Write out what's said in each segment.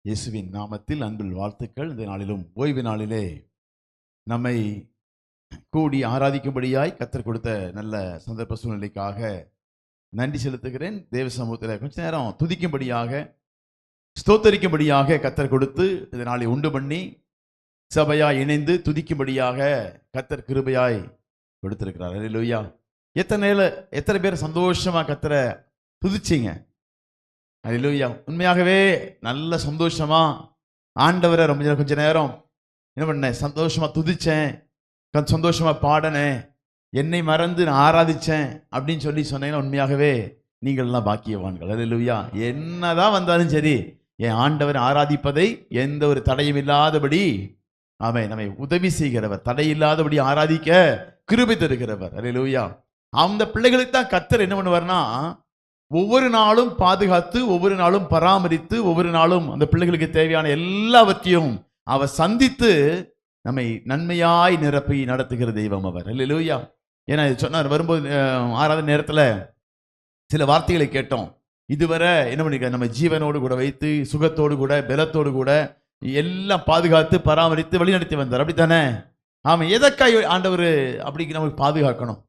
இயேசுவின் நாமத்தில் அன்பில் வாழ்த்துக்கள். இந்த நாளிலும் ஓய்வு நாளிலே நம்மை கூடி ஆராதிக்கும்படியாய் கர்த்தர் கொடுத்த நல்ல சந்தர்ப்ப சூழ்நிலைக்காக நன்றி செலுத்துகிறேன். தேவ சமூகத்தில் கொஞ்ச நேரம் துதிக்கும்படியாக, ஸ்தோத்தரிக்கும்படியாக கர்த்தர் கொடுத்து இந்த நாளை உண்டு பண்ணி சபையாய் இணைந்து துதிக்கும்படியாக கர்த்தர் கிருபையாய் கொடுத்திருக்கிறார். அல்லேலூயா. எத்தனை பேர் சந்தோஷமா கர்த்தரை துதிச்சிங்க? அல்லேலூயா. உண்மையாகவே நல்ல சந்தோஷமா ஆண்டவரை கொஞ்ச நேரம் என்ன பண்ணேன், சந்தோஷமா துதிச்சேன், சந்தோஷமா பாடினேன், என்னை மறந்து நான் ஆராதிச்சேன் அப்படின்னு சொன்னீங்கன்னா உண்மையாகவே நீங்கள்லாம் பாக்கியவான்கள். அல்லேலூயா. என்னதான் வந்தாலும் சரி, என் ஆண்டவரை ஆராதிப்பதை எந்த ஒரு தடையும் இல்லாதபடி அவன் நம்மை உதவி செய்கிறவர், தடையில்லாதபடி ஆராதிக்க கிருபை தருகிறவர். அல்லேலூயா. அந்த பிள்ளைகளுக்கு தான் கர்த்தர் என்ன பண்ணுவார்னா, ஒவ்வொரு நாளும் பாதுகாத்து, ஒவ்வொரு நாளும் பராமரித்து, ஒவ்வொரு நாளும் அந்த பிள்ளைகளுக்கு தேவையான எல்லாவற்றையும் அவர் சந்தித்து நம்மை நன்மையாய் நிரப்பி நடத்துகிற தெய்வம் அவர். அல்லேலூயா. ஏன்னா சொன்னார், வரும்போது ஆறாவது நேரத்தில் சில வார்த்தைகளை கேட்டோம். இதுவரை என்ன பண்ணிருக்க, நம்ம ஜீவனோடு கூட வைத்து, சுகத்தோடு கூட, பலத்தோடு கூட எல்லாம் பாதுகாத்து பராமரித்து வழிநடத்தி வந்தார். அப்படித்தானே? ஆமாம். எதற்காக ஆண்டவர் அப்படி நமக்கு பாதுகாக்கணும்?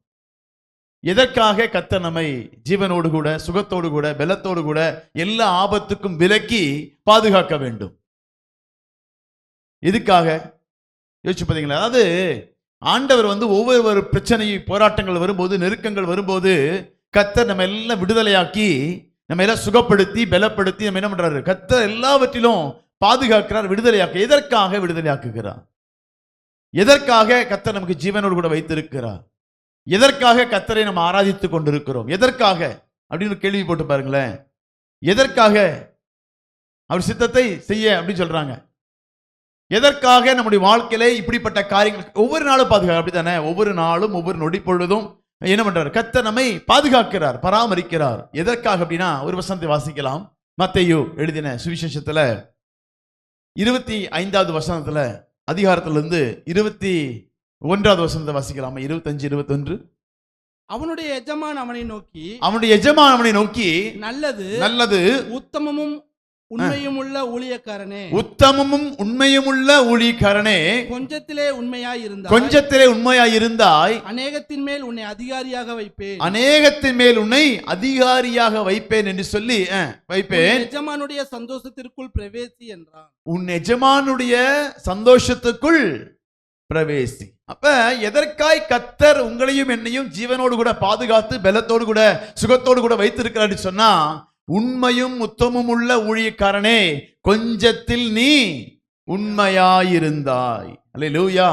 எதற்காக கர்த்தர் நம்மை ஜீவனோடு கூட, சுகத்தோடு கூட, பலத்தோடு கூட எல்லா ஆபத்துக்கும் விலக்கி பாதுகாக்க வேண்டும்? எதுக்காக யோசிச்சு பார்த்தீங்களா? அதாவது ஆண்டவர் ஒவ்வொரு பிரச்சனை, போராட்டங்கள் வரும்போது, நெருக்கங்கள் வரும்போது கர்த்தர் நம்ம எல்லாம் விடுதலையாக்கி, நம்ம எல்லாம் சுகப்படுத்தி, பலப்படுத்தி நம்ம என்ன பண்றாரு? கர்த்தர் எல்லாவற்றிலும் பாதுகாக்கிறார், விடுதலையாக்க. எதற்காக விடுதலையாக்குகிறார்? எதற்காக கர்த்தர் நமக்கு ஜீவனோடு கூட வைத்திருக்கிறார்? எதற்காக கர்த்தரை நம்ம ஆராதித்துக் கொண்டிருக்கிறோம்? எதற்காக அப்படின்னு கேள்வி போட்டு பாருங்களேன். எதற்காக அவர் சித்தத்தை செய்ய அப்படின்னு சொல்றாங்க. எதற்காக நம்முடைய வாழ்க்கையில இப்படிப்பட்ட காரியங்கள் ஒவ்வொரு நாளும் பாதுகாக்க? அப்படித்தானே? ஒவ்வொரு நாளும் ஒவ்வொரு நொடி பொழுதும் என்ன பண்றாரு? கர்த்தர் நம்மை பாதுகாக்கிறார், பராமரிக்கிறார். எதற்காக அப்படின்னா, ஒரு வசனத்தை வாசிக்கலாம். மத்தேயு எழுதின சுவிசேஷத்துல 25வது வசனத்துல, அதிகாரத்திலிருந்து 21வது வசனத்தை வாசிக்கலாமா? 25, 21. அவனுடைய எஜமான் அவனை நோக்கி நல்லது உத்தமமும் உண்மையுமுள்ள ஊழியக்காரனே, உண்மையுமுள்ள ஊழியக்காரனே, கொஞ்சத்திலே உண்மையாயிருந்தாய், அநேகத்தின் மேல் உன்னை அதிகாரியாக வைப்பேன் என்று சொல்லி வைப்பேன். எஜமானுடைய சந்தோஷத்திற்குள் பிரவேசி என்றான். உன் எஜமானுடைய சந்தோஷத்துக்குள் பிரவேசி. அப்ப எதற்காய் கர்த்தர் உங்களையும் என்னையும் ஜீவனோடு கூட பாதுகாத்து, பலத்தோடு கூட, சுகத்தோடு கூட வைத்திருக்கிறார் சொன்னா, உண்மையும் உத்தமும் உள்ள ஊழியக்காரனே, கொஞ்சத்தில் நீ உண்மையாயிருந்தாய். அல்லேலூயா.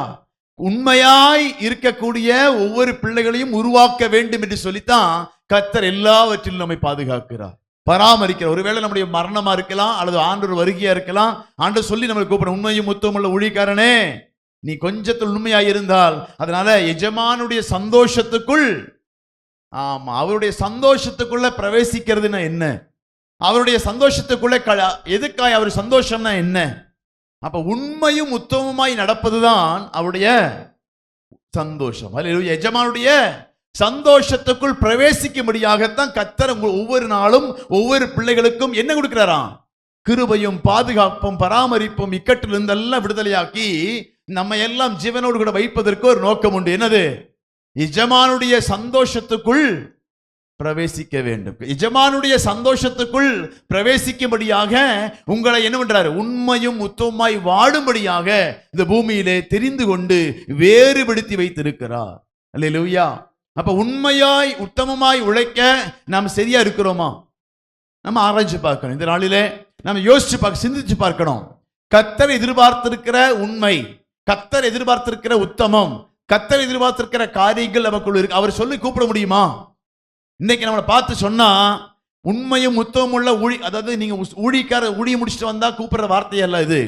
உண்மையாய் இருக்கக்கூடிய ஒவ்வொரு பிள்ளைகளையும் உருவாக்க வேண்டும் என்று சொல்லித்தான் கர்த்தர் எல்லாவற்றிலும் நம்மை பாதுகாக்கிறார், பராமரிக்கிறார். ஒருவேளை நம்முடைய மரணமா இருக்கலாம், அல்லது ஆண்டவர் வருகையா இருக்கலாம். ஆண்டவர் சொல்லி நம்மளை கூப்பிட, உண்மையும் உத்தமும் உள்ள ஊழியக்காரனே, நீ கொஞ்சத்தில் உண்மையாயிருந்தால், அதனால எஜமானுடைய சந்தோஷத்துக்குள், ஆமா, அவருடைய சந்தோஷத்துக்குள்ள பிரவேசிக்கிறதுனா என்ன? அவருடைய சந்தோஷத்துக்குள்ள எதுக்காய் அவர் சந்தோஷம்னா என்ன? அப்ப உண்மையும் உத்தமமாய் நடப்பதுதான் அவருடைய சந்தோஷம். அல்லேலூயா. எஜமானுடைய சந்தோஷத்துக்குள் பிரவேசிக்கும்படியாகத்தான் கர்த்தர் ஒவ்வொரு நாளும் ஒவ்வொரு பிள்ளைகளுக்கும் என்ன கொடுக்கிறாராம்? கிருபையும் பாதுகாப்பும் பராமரிப்பும், இக்கட்டிலிருந்து எல்லாம் விடுதலையாக்கி நம்ம எல்லாம் ஜீவனோடு கூட வைப்பதற்கு ஒரு நோக்கம் உண்டு. என்னது? எஜமானுடைய சந்தோஷத்துக்குள் பிரவேசிக்க வேண்டும். எஜமானுடைய சந்தோஷத்துக்குள் பிரவேசிக்கும்படியாக உங்களை என்ன பண்றாரு? உண்மையும் உத்தமமாய் வாடும்படியாக இந்த பூமியிலே தெரிந்து கொண்டு வேறுபடுத்தி வைத்திருக்கிறார். அல்லேலூயா. அப்ப உண்மையாய் உத்தமமாய் உழைக்க நாம் சரியா இருக்கிறோமா? நம்ம ஆராய்ச்சி பார்க்கணும். இந்த நாளிலே நம்ம யோசிச்சு பார்க்க, சிந்திச்சு பார்க்கணும். கர்த்தர் எதிர்பார்த்திருக்கிற உண்மை, கர்த்தர் எதிர்பார்த்திருக்கிற உத்தமம், கர்த்தர் எதிர்பார்த்திருக்கிற காரியங்கள் நமக்குள்ள இருக்கு. அவர் சொல்லி கூப்பிட முடியுமா? இன்னைக்கு நம்மளை பார்த்து சொன்னா, உண்மையும் உத்தமம் உள்ள அதாவது நீங்க ஊழிய முடிச்சுட்டு வந்தா கூப்பிடுற வார்த்தையல்ல இது.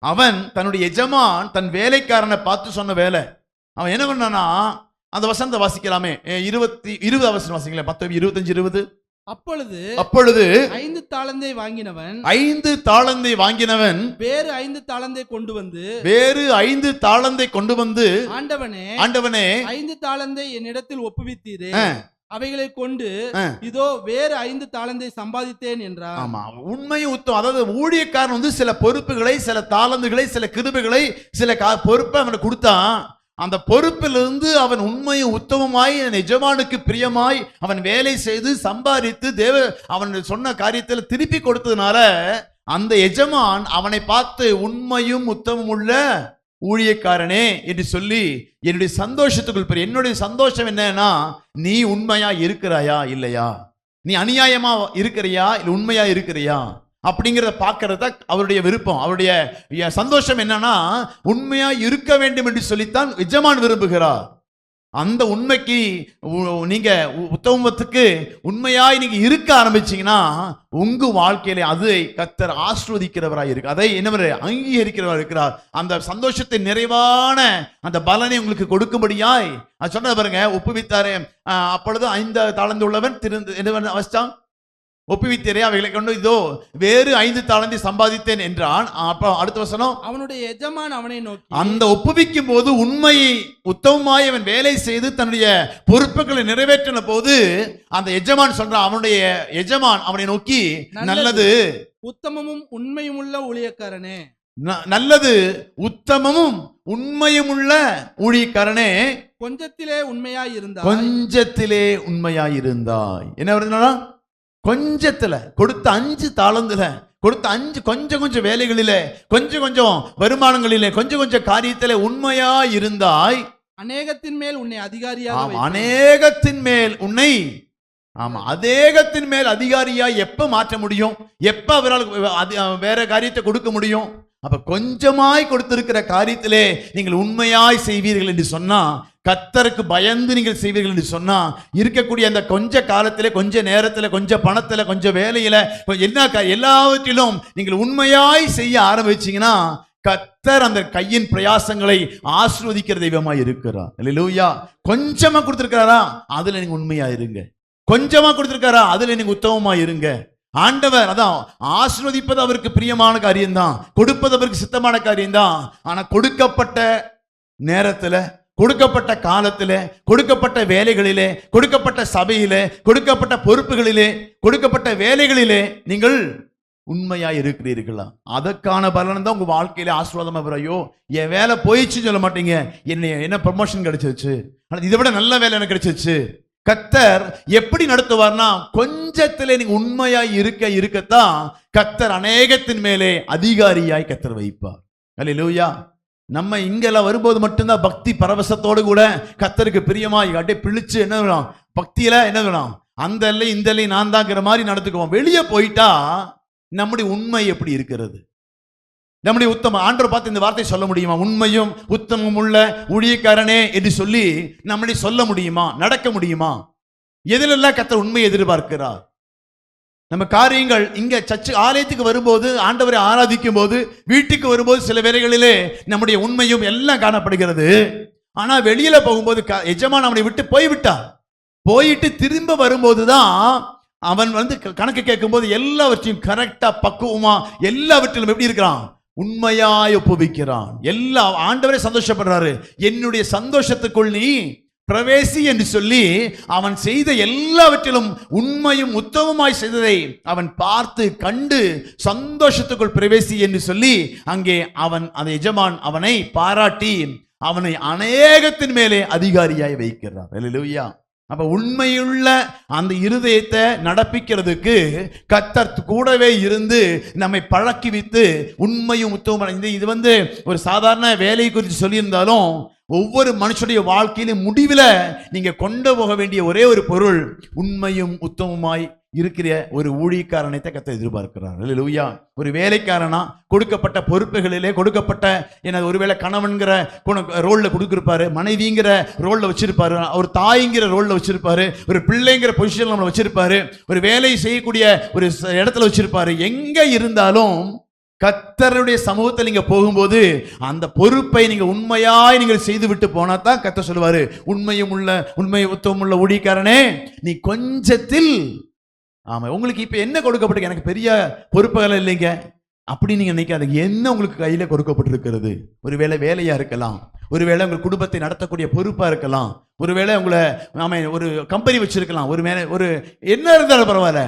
அவன் தன்னுடைய எஜமான் தன் வேலைக்காரனை பார்த்து சொன்ன வேலை. அவன் என்ன பண்ணானா, அந்த வசனத்தை வாசிக்கலாமே, 20 வசனம் வாசிக்கல. 25, 20. அப்பொழுது 5 தாளந்தை வாங்கினவன் வேறு 5 தாளந்தை கொண்டு வந்து, ஆண்டவனே 5 தாளந்தை என்னிடத்தில் ஒப்புவித்தீரே, அவைகளை கொண்டு ஆ. இதோ வேறு 5 தாளந்தை சம்பாதித்தேன் என்றான். ஆமா, உண்மையும் உத்தம். அதாவது ஊழியக்காரன் வந்து சில பொறுப்புகளை, சில தாளந்துகளை, சில கிருபைகளை, சில பொறுப்பை அவனுக்கு கொடுத்தான். அந்த பொறுப்பிலிருந்து அவன் உண்மையும் உத்தமமாய் எஜமானுக்கு பிரியமாய் அவன் வேலை செய்து சம்பாதித்து அவன் சொன்ன காரியத்தில் திருப்பி கொடுத்ததுனால அந்த எஜமான் அவனை பார்த்து உண்மையும் உத்தமம் உள்ள ஊழியக்காரனே என்று சொல்லி என்னுடைய சந்தோஷத்துக்குள் பெரிய என்னுடைய சந்தோஷம் என்னன்னா, நீ உண்மையா இருக்கிறாயா இல்லையா, நீ அநியாயமா இருக்கிறியா இல்ல உண்மையா இருக்கிறியா அப்படிங்கிறத பார்க்கறத அவருடைய விருப்பம். அவருடைய சந்தோஷம் என்னன்னா, உண்மையா இருக்க வேண்டும் என்று சொல்லித்தான் எஜமான் விரும்புகிறார். அந்த உண்மைக்கு நீங்க உத்தமத்துக்கு உண்மையாய் நீங்க இருக்க ஆரம்பிச்சீங்கன்னா உங்க வாழ்க்கையில அதை கர்த்தர் ஆசீர்வதிக்கிறவராய் இருக்கு, அதை என்ன அங்கீகரிக்கிறவராய் இருக்கிறார். அந்த சந்தோஷத்தின் நிறைவான அந்த பலனை உங்களுக்கு கொடுக்கும்படியாய் அது சொன்ன பாருங்க. ஒப்புவித்தாரே, அப்பொழுது 5 தாளந்து உள்ளவன் என்ன அவஸ்தான் ஒப்புவித்தேரே, அவைகளை கொண்டு இதோ வேறு 5 தாளந்தை சம்பாதித்தேன் என்றான். அப்ப அடுத்த வசனம், அவனுடைய எஜமான் அவனை நோக்கி, அந்த ஒப்புவிக்கும் போது உண்மையை உத்தமமாய் அவன் வேலை செய்து தன்னுடைய பொறுப்புகளை நிறைவேற்றின போது அந்த எஜமான் சொல்றான், அவனுடைய எஜமான் அவனை நோக்கி, நல்லது உத்தமமும் உண்மையும் உள்ள ஊழியக்காரனே, நல்லது உத்தமமும் உண்மையும் உள்ள ஊழியக்காரனே, கொஞ்சத்திலே உண்மையாய் இருந்தாய், கொஞ்சத்திலே உண்மையாய் இருந்தாய். என்ன வருதுன்னா, கொஞ்சத்துல கொடுத்த 5 தாளந்துல கொடுத்த 5 கொஞ்சம் வேலைகளிலே, கொஞ்சம் வருமானங்களிலே, கொஞ்சம் காரியத்திலே உண்மையா இருந்தாய். அநேகத்தின் மேல் உன்னை அதிகாரியாக, அநேகத்தின் மேல் உன்னை, ஆமா, அதேகத்தின் மேல் அதிகாரியா எப்ப மாற்ற முடியும், எப்ப அவரால் வேற காரியத்தை கொடுக்க முடியும்? அப்ப கொஞ்சமாய் கொடுத்திருக்கிற காரியத்திலே நீங்கள் உண்மையாய் செய்வீர்கள் என்று சொன்னா, கர்த்தருக்கு பயந்து நீங்கள் செய்வீர்கள் என்று சொன்னா, இருக்கக்கூடிய அந்த கொஞ்ச காலத்திலே, கொஞ்ச நேரத்துல, கொஞ்ச பணத்துல, கொஞ்ச வேலையில, எல்லாவற்றிலும் நீங்கள் உண்மையாய் செய்ய ஆரம்பிச்சீங்கன்னா கர்த்தர் அந்த கையின் பிரயாசங்களை ஆசீர்வதிக்கிற தெய்வமாய் இருக்கிறார். அல்லேலூயா. கொஞ்சமா கொடுத்திருக்காரா, அதுல நீங்க உண்மையா இருங்க. கொஞ்சமா கொடுத்திருக்காரா, அதுல நீங்க உத்தமமா இருங்க. ஆண்டவர் அதான் ஆசீர்வதிப்பது அவருக்கு பிரியமான காரியம்தான், கொடுப்பது அவருக்கு சித்தமான காரியம்தான். ஆனா கொடுக்கப்பட்ட நேரத்துல, கொடுக்கப்பட்ட காலத்திலே, கொடுக்கப்பட்ட வேலைகளிலே, கொடுக்கப்பட்ட சபையிலே, கொடுக்கப்பட்ட பொறுப்புகளிலே, கொடுக்கப்பட்ட வேலைகளிலே நீங்கள் உண்மையா இருக்கிறீர்களா? அதற்கான பலன் தான் உங்க வாழ்க்கையில ஆசீர்வாதமா வரும். ஐயோ, என் வேலை போயிடுச்சுன்னு சொல்ல மாட்டீங்க, என்ன ப்ரமோஷன் கிடைச்சிருச்சு, இதை விட நல்ல வேலை எனக்கு கிடைச்சிருச்சு. கர்த்தர் எப்படி நடத்துவார்னா, கொஞ்சத்திலே நீங்க உண்மையாய் இருக்கத்தான் கர்த்தர் அநேகத்தின் மேலே அதிகாரியாய் கர்த்தர் வைப்பார். அல்லேலூயா. நம்ம இங்கெல்லாம் வரும்போது மட்டும்தான் பக்தி பரவசத்தோடு கூட கர்த்தருக்கு பிரியமாய் அப்படியே பிழிச்சு என்ன வேணும், பக்தியில என்ன வேணும், அந்த இல்லை இந்த இல்லை நான் தாங்கிற மாதிரி நடந்துக்குவோம். வெளியே போயிட்டா நம்முடைய உண்மை எப்படி இருக்கிறது? நம்முடைய உத்தம ஆண்டவர் பார்த்து இந்த வார்த்தை சொல்ல முடியுமா? உண்மையும் உத்தமம் உள்ள ஊழியக்காரனே என்று சொல்லி நம்மளை சொல்ல முடியுமா? நடக்க முடியுமா? எதிலெல்லாம் கர்த்தர் உண்மையை எதிர்பார்க்கிறார்? நம்ம காரியங்கள் இங்க சர்ச்சு ஆலயத்துக்கு வரும்போது, ஆண்டவரை ஆராதிக்கும் போது, வீட்டுக்கு வரும்போது சில வேளைகளிலே நம்முடைய உண்மையும் எல்லாம் காணப்படுகிறது. ஆனா வெளியில போகும்போது எஜமான் அவனை விட்டு போயிட்டு திரும்ப வரும்போதுதான் அவன் கணக்கு கேட்கும்போது எல்லாவற்றையும் கரெக்டா பக்குவமா எல்லாவற்றிலும் எப்படி இருக்கிறான், உண்மையாய் ஒப்புவிக்கிறான். எல்லா ஆண்டவரே சந்தோஷப்படுறாரு, என்னுடைய சந்தோஷத்துக்குள் நீ பிரவேசி என்று சொல்லி அவன் செய்த எல்லாவற்றிலும் உண்மையும் உத்தமமாய் செய்ததை அவன் பார்த்து கண்டு சந்தோஷத்துக்குள் பிரவேசி என்று சொல்லி அங்கே அவன் அந்த எஜமான் அவனை பாராட்டி அவனை அநேகத்தின் மேலே அதிகாரியாய் வைக்கிறார். அல்லேலூயா. அப்ப உண்மையுள்ள அந்த இருதயத்தை நடப்பிக்கிறதுக்கு கர்த்தர் கூடவே இருந்து நம்மை பழக்கி வைத்து உண்மையும் உத்தமம். இது ஒரு சாதாரண வேலை குறித்து சொல்லியிருந்தாலும் ஒவ்வொரு மனுஷனுடைய வாழ்க்கையிலும் முடிவில் நீங்க கொண்டு போக வேண்டிய ஒரே ஒரு பொருள் உண்மையும் உத்தமமாய் இருக்கிற ஒரு ஊழியக்காரனை கர்த்தர் எதிர்பார்க்கிறார். அல்லேலூயா. ஒரு வேலைக்காரனா கொடுக்கப்பட்ட பொறுப்புகளிலே, கொடுக்கப்பட்ட ஒருவேளை கணவன்கிற ரோல்ல கொடுத்திருப்பாரு, மனைவிங்கிற ரோல்ல வச்சிருப்பாரு, ஒரு தாய்ங்கிற ரோல்ல வச்சிருப்பாரு, ஒரு பிள்ளைங்கிற பொசிஷன்ல நம்மளை வச்சிருப்பாரு, ஒரு வேலை செய்யக்கூடிய ஒரு இடத்துல வச்சிருப்பாரு. எங்க இருந்தாலும் கர்த்தருடைய சமூகத்தில் நீங்க போகும்போது அந்த பொறுப்பை நீங்க உண்மையாய் நீங்கள் செய்து விட்டு போனா தான் கர்த்தர் சொல்லுவாரு, உண்மை உத்தமம் உள்ள ஊழியக்காரனே, நீ கொஞ்சத்தில், ஆமா, உங்களுக்கு இப்ப என்ன கொடுக்கப்பட்டு, எனக்கு பெரிய பொறுப்புகள் இல்லைங்க, அப்படி நீங்க நினைக்காதீங்க. என்ன உங்களுக்கு கையில கொடுக்கப்பட்டிருக்கிறது? ஒருவேளை வேலையா இருக்கலாம், ஒருவேளை உங்கள் குடும்பத்தை நடத்தக்கூடிய பொறுப்பா இருக்கலாம், ஒருவேளை உங்களை நாம ஒரு கம்பெனி வச்சிருக்கலாம், ஒரு என்ன இருந்தாலும் பரவாயில்ல.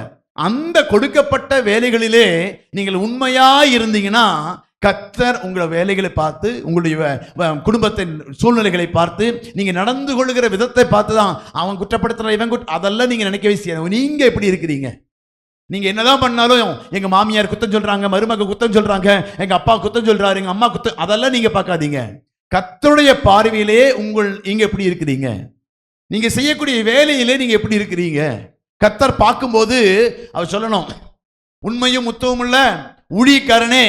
அந்த கொடுக்கப்பட்ட வேலைகளிலே நீங்கள் உண்மையா இருந்தீங்கன்னா கர்த்தர் உங்களை வேலைகளை பார்த்து, உங்களுடைய குடும்பத்தின் சூழ்நிலைகளை பார்த்து, நீங்க நடந்து கொள்ளுகிற விதத்தை பார்த்து தான் அவன் குற்றப்படுத்துற இவன் அதெல்லாம் நீங்க நினைக்கவே செய்ய. நீங்க எப்படி இருக்கிறீங்க? நீங்க என்னதான் பண்ணாலும் எங்க மாமியார் குத்தம் சொல்றாங்க, மருமக குத்தம் சொல்றாங்க, எங்க அப்பா குத்தம் சொல்றாரு, எங்க அம்மா குத்தம், அதெல்லாம் நீங்க பார்க்காதீங்க. கர்த்தருடைய பார்வையிலே நீங்க எப்படி இருக்கிறீங்க? நீங்க செய்யக்கூடிய வேலையிலே நீங்க எப்படி இருக்கிறீங்க? கர்த்தர் பார்க்கும்போது அவர் சொல்லணும், உண்மையும் உத்தமும் உள்ள ஊழியக்காரனே,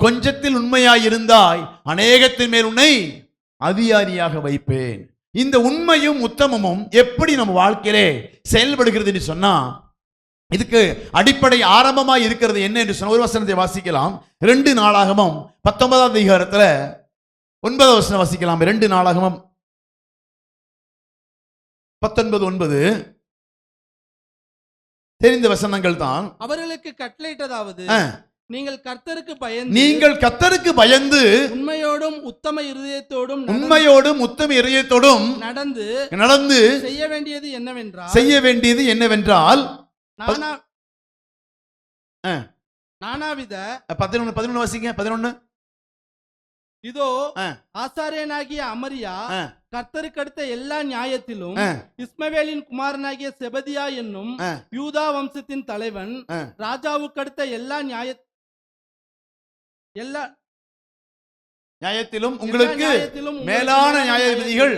கொஞ்சத்தில் உண்மையாயிருந்தாய், அநேகத்தின் மேல் உன்னை அதிகாரியாக வைப்பேன். இந்த உண்மையும் உத்தமமும் எப்படி நம்ம வாழ்க்கையிலே செயல்படுகிறது என்று சொன்னா, இதுக்கு அடிப்படை ஆரம்பமாய் இருக்கிறது என்ன என்று சொன்ன ஒரு வசனத்தை வாசிக்கலாம். 2 நாளாகமம் 19ஆம் அதிகாரத்துல 9வது வசனம் வாசிக்கலாம். 2 நாளாகமம் 19:9 தெரிந்த வசனங்கள் தான். அவர்களுக்கு கட்டளையிட்டதாவது, நீங்கள் கர்த்தருக்கு பயந்து உண்மையோடும் உத்தம இருதயத்தோடும் நடந்து செய்ய வேண்டியது என்னவென்றால் நானாவித 11 வாசிங்க. 11 இதோ ஆசாரியனாகிய அமரியா கர்த்தருக்கு அடுத்த எல்லா நியாயத்திலும் இஸ்மவேலின் குமாரனாகிய செபதியா என்னும் யூதா வம்சத்தின் தலைவன் ராஜாவுக்கு அடுத்த எல்லா நியாயத்திலும் உங்களுக்கு மேலான நியாயாதிபதிகள்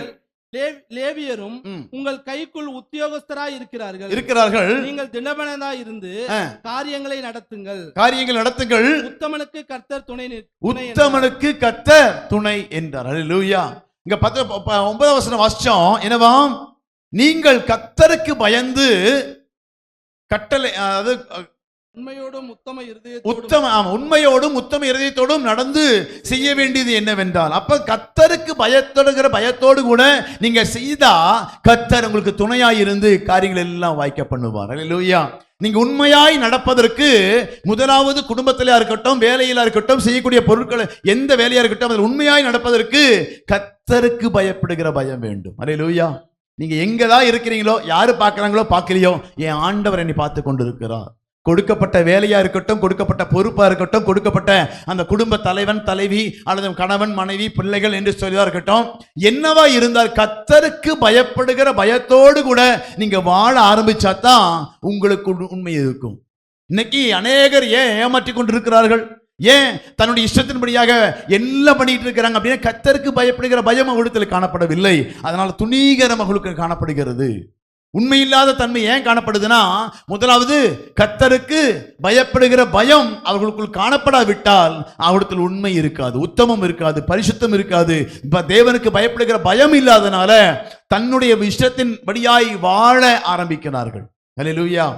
லேவியரும் உங்கள் கைக்குள் உத்தியோகஸ்தராய் இருக்கிறார்கள். நீங்கள் திடமனதாய் இருந்து காரியங்களை நடத்துங்கள். உத்தமனுக்கு கர்த்தர் துணை என்றார். அல்லேலூயா. இங்க 9வது வசனம் வாசிச்சோம். என்னவாம்? நீங்கள் கர்த்தருக்கு பயந்து கட்டளை, அதாவது உண்மையோடும் உத்தம இருதயத்தோடும் நடந்து செய்ய வேண்டியது என்னவென்றால், அப்ப கர்த்தருக்கு பயத்தோடு கூட நீங்க செய்தா கர்த்தர் உங்களுக்கு துணையாய் இருந்து காரியங்கள் எல்லாம் வாய்க்க பண்ணுவார். அல்லேலூயா. நீங்க உண்மையாய் நடப்பதற்கு முதலாவது குடும்பத்திலா இருக்கட்டும், வேலையில இருக்கட்டும், செய்யக்கூடிய பொருட்கள் எந்த வேலையா இருக்கட்டும், அதில் உண்மையாய் நடப்பதற்கு கர்த்தருக்கு பயப்படுகிற பயம் வேண்டும். அல்லேலூயா. நீங்க எங்கதான் இருக்கிறீங்களோ, யாரு பார்க்கறாங்களோ பார்க்கலையோ, என் ஆண்டவர் என்னை பார்த்து கொண்டிருக்கிறார். கொடுக்கப்பட்ட வேலையா இருக்கட்டும், கொடுக்கப்பட்ட பொறுப்பா இருக்கட்டும், கொடுக்கப்பட்ட அந்த குடும்ப தலைவன் தலைவி அல்லது கணவன் மனைவி பிள்ளைகள் என்று சொல்லிதான் இருக்கட்டும், என்னவா இருந்தால் கர்த்தருக்கு பயப்படுகிற பயத்தோடு கூட நீங்க வாழ ஆரம்பிச்சாதான் உங்களுக்கு உண்மை இருக்கும். இன்னைக்கு அநேகர் ஏன் ஏமாற்றி கொண்டிருக்கிறார்கள்? ஏன் தன்னுடைய இஷ்டத்தின்படியாக எல்லாம் பண்ணிட்டு இருக்கிறாங்க அப்படின்னா, கர்த்தருக்கு பயப்படுகிற பயம் அவர்களுக்கு காணப்படவில்லை. அதனால துணிகரம் அவர்களுக்கு காணப்படுகிறது. உண்மையில்லாத தன்மை ஏன் காணப்படுதுன்னா, முதலாவது கர்த்தருக்கு பயப்படுகிற பயம் அவர்களுக்குள் காணப்படாவிட்டால் அவர்களுக்கு உண்மை இருக்காது, உத்தமம் இருக்காது, பரிசுத்தம் இருக்காது. தேவனுக்கு பயப்படுகிற பயம் இல்லாதனால தன்னுடைய இஷ்டத்தின்படியாய் வாழ ஆரம்பிக்கிறார்கள். அல்லேலூயா.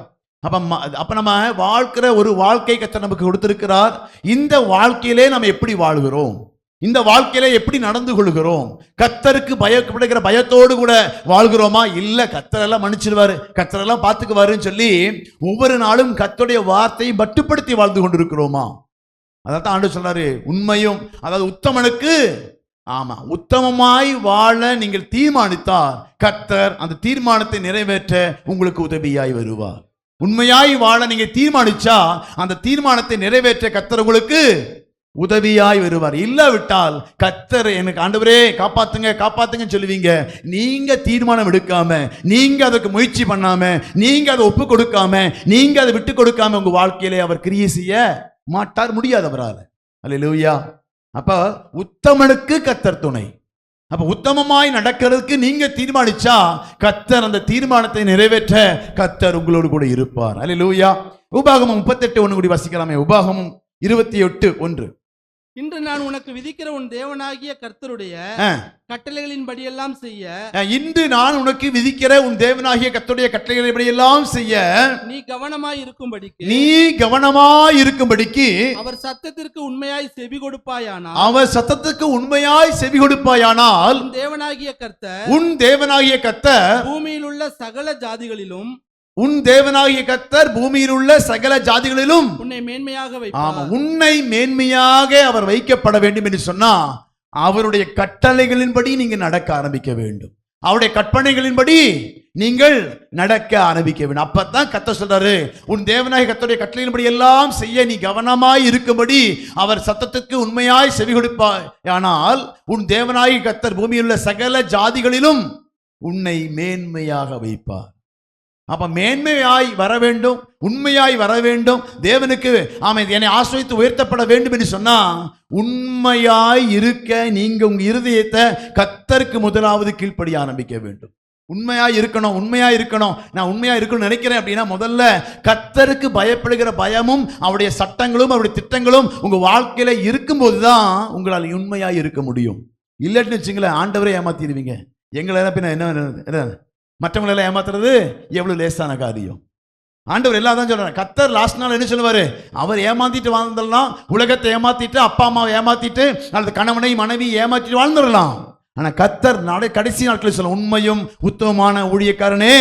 அப்ப நம்ம வாழ்க்கிற ஒரு வாழ்க்கை கர்த்தர் நமக்கு கொடுத்திருக்கிறார். இந்த வாழ்க்கையிலே நம்ம எப்படி வாழ்கிறோம், இந்த வாழ்க்கையில எப்படி நடந்து கொள்கிறோம்? கர்த்தருக்கு பயப்படுகிற பயத்தோடு கூட வாழ்கிறோமா? இல்ல கர்த்தரெல்லாம் மன்னிச்சிடுவாரு, கர்த்தரெல்லாம் பார்த்துக்குவாருன்னு சொல்லி ஒவ்வொரு நாளும் கர்த்தருடைய வார்த்தையை மட்டுப்படுத்தி வாழ்ந்து கொண்டிருக்கிறோமா? அதான் ஆண்டு சொல்றாரு, உண்மையும், அதாவது உத்தமனுக்கு உத்தமமாய் வாழ நீங்கள் தீர்மானித்தார் கர்த்தர் அந்த தீர்மானத்தை நிறைவேற்ற உங்களுக்கு உதவியாய் வருவார். உண்மையாய் வாழ நீங்க தீர்மானிச்சா அந்த தீர்மானத்தை நிறைவேற்ற கர்த்தர் உங்களுக்கு உதவியாய் வருவார். இல்லாவிட்டால் கர்த்தர் எனக்கு ஆண்டவரே காப்பாத்துங்க சொல்லுவீங்க. நீங்க தீர்மானம் எடுக்காம, நீங்க அதற்கு முயற்சி பண்ணாம, நீங்க அதை ஒப்பு கொடுக்காம, நீங்க அதை விட்டு கொடுக்காம உங்க வாழ்க்கையிலே அவர் கிரியை செய்ய மாட்டார், முடியாது அவரால். அல்லேலூயா. அப்ப உத்தமனுக்கு கர்த்தர் துணை. அப்ப உத்தமமாய் நடக்கிறதுக்கு நீங்க தீர்மானிச்சா கர்த்தர் அந்த தீர்மானத்தை நிறைவேற்ற கர்த்தர் உங்களோடு கூட இருப்பார். அல்லேலூயா. உபாகமம் 38:1 கூடி வாசிக்கலாமே. உபாகமம் 28:1. இன்று நான் உனக்கு விதிக்கிற உன் தேவனாகிய கர்த்தருடைய கட்டளைகளின்படி எல்லாம் செய்ய, இன்று நான் உனக்கு விதிக்கிற உன் தேவனாகிய கர்த்தருடைய கட்டளைகளின்படி எல்லாம் செய்ய நீ கவனமாய் இருக்கும்படிக்கு அவர் சத்தத்திற்கு உண்மையாய் செவி கொடுப்பாயானால் உன் தேவனாகிய கர்த்தர் பூமியில் உள்ள சகல ஜாதிகளிலும் உன் தேவனாகிய கர்த்தர் பூமியில் உள்ள சகல ஜாதிகளிலும் உன்னை மேன்மையாக ஆமா வைப்பார். உன்னை மேன்மையாக அவர் வைக்கப்பட வேண்டும் என்று சொன்னா அவருடைய கட்டளைகளின்படி நீங்க நடக்க ஆரம்பிக்க வேண்டும். அவருடைய கற்பனைகளின்படி நீங்கள் நடக்க ஆரம்பிக்க வேண்டும். அப்பதான் கர்த்தர் சொல்றாரு, உன் தேவனாகிய கர்த்தருடைய கட்டளையின்படி எல்லாம் செய்ய நீ கவனமாய் இருக்கும்படி அவர் சத்தத்துக்கு உண்மையாய் செவி கொடுப்பாய். ஆனால் உன் தேவனாகிய கர்த்தர் பூமியில் உள்ள சகல ஜாதிகளிலும் உன்னை மேன்மையாக வைப்பார். அப்ப மேன்மையாய் வர வேண்டும், உண்மையாய் வர வேண்டும், தேவனுக்கு ஆமென் என்னை ஆசிரித்து உயர்த்தப்பட வேண்டும் என்று சொன்னா உண்மையாய் இருக்க நீங்க உங்க இருதயத்தை கர்த்தருக்கு முதலாவது கீழ்ப்படிய ஆரம்பிக்க வேண்டும். உண்மையாய் இருக்கணும், உண்மையாய் இருக்கணும். நான் உண்மையா இருக்கணும்னு நினைக்கிறேன் அப்படின்னா முதல்ல கர்த்தருக்கு பயப்படுகிற பயமும் அவருடைய சட்டங்களும் அவருடைய திட்டங்களும் உங்க வாழ்க்கையில இருக்கும்போது தான் உங்களால் உண்மையாய் இருக்க முடியும். இல்லைன்னு வச்சுங்களேன், ஆண்டவரை ஏமாத்திடுவீங்க. எங்களை பின்ன என்ன மற்றவங்களை எல்லாம் ஏமாத்துறது எவ்வளவு லேசான காரியம். ஆண்டவர் எல்லாம் தான் சொல்றாரு. கர்த்தர் லாஸ்ட் நாள் என்ன சொல்லுவாரு, அவர் ஏமாத்திட்டு வாழ்ந்துடலாம், உலகத்தை ஏமாத்திட்டு அப்பா அம்மாவை ஏமாத்திட்டு அல்லது கணவனை மனைவி ஏமாத்திட்டு வாழ்ந்துடலாம். ஆனா கர்த்தர் கடைசி நாட்களில் சொல்ல, உண்மையும் உத்தமமான ஊழியக்காரனே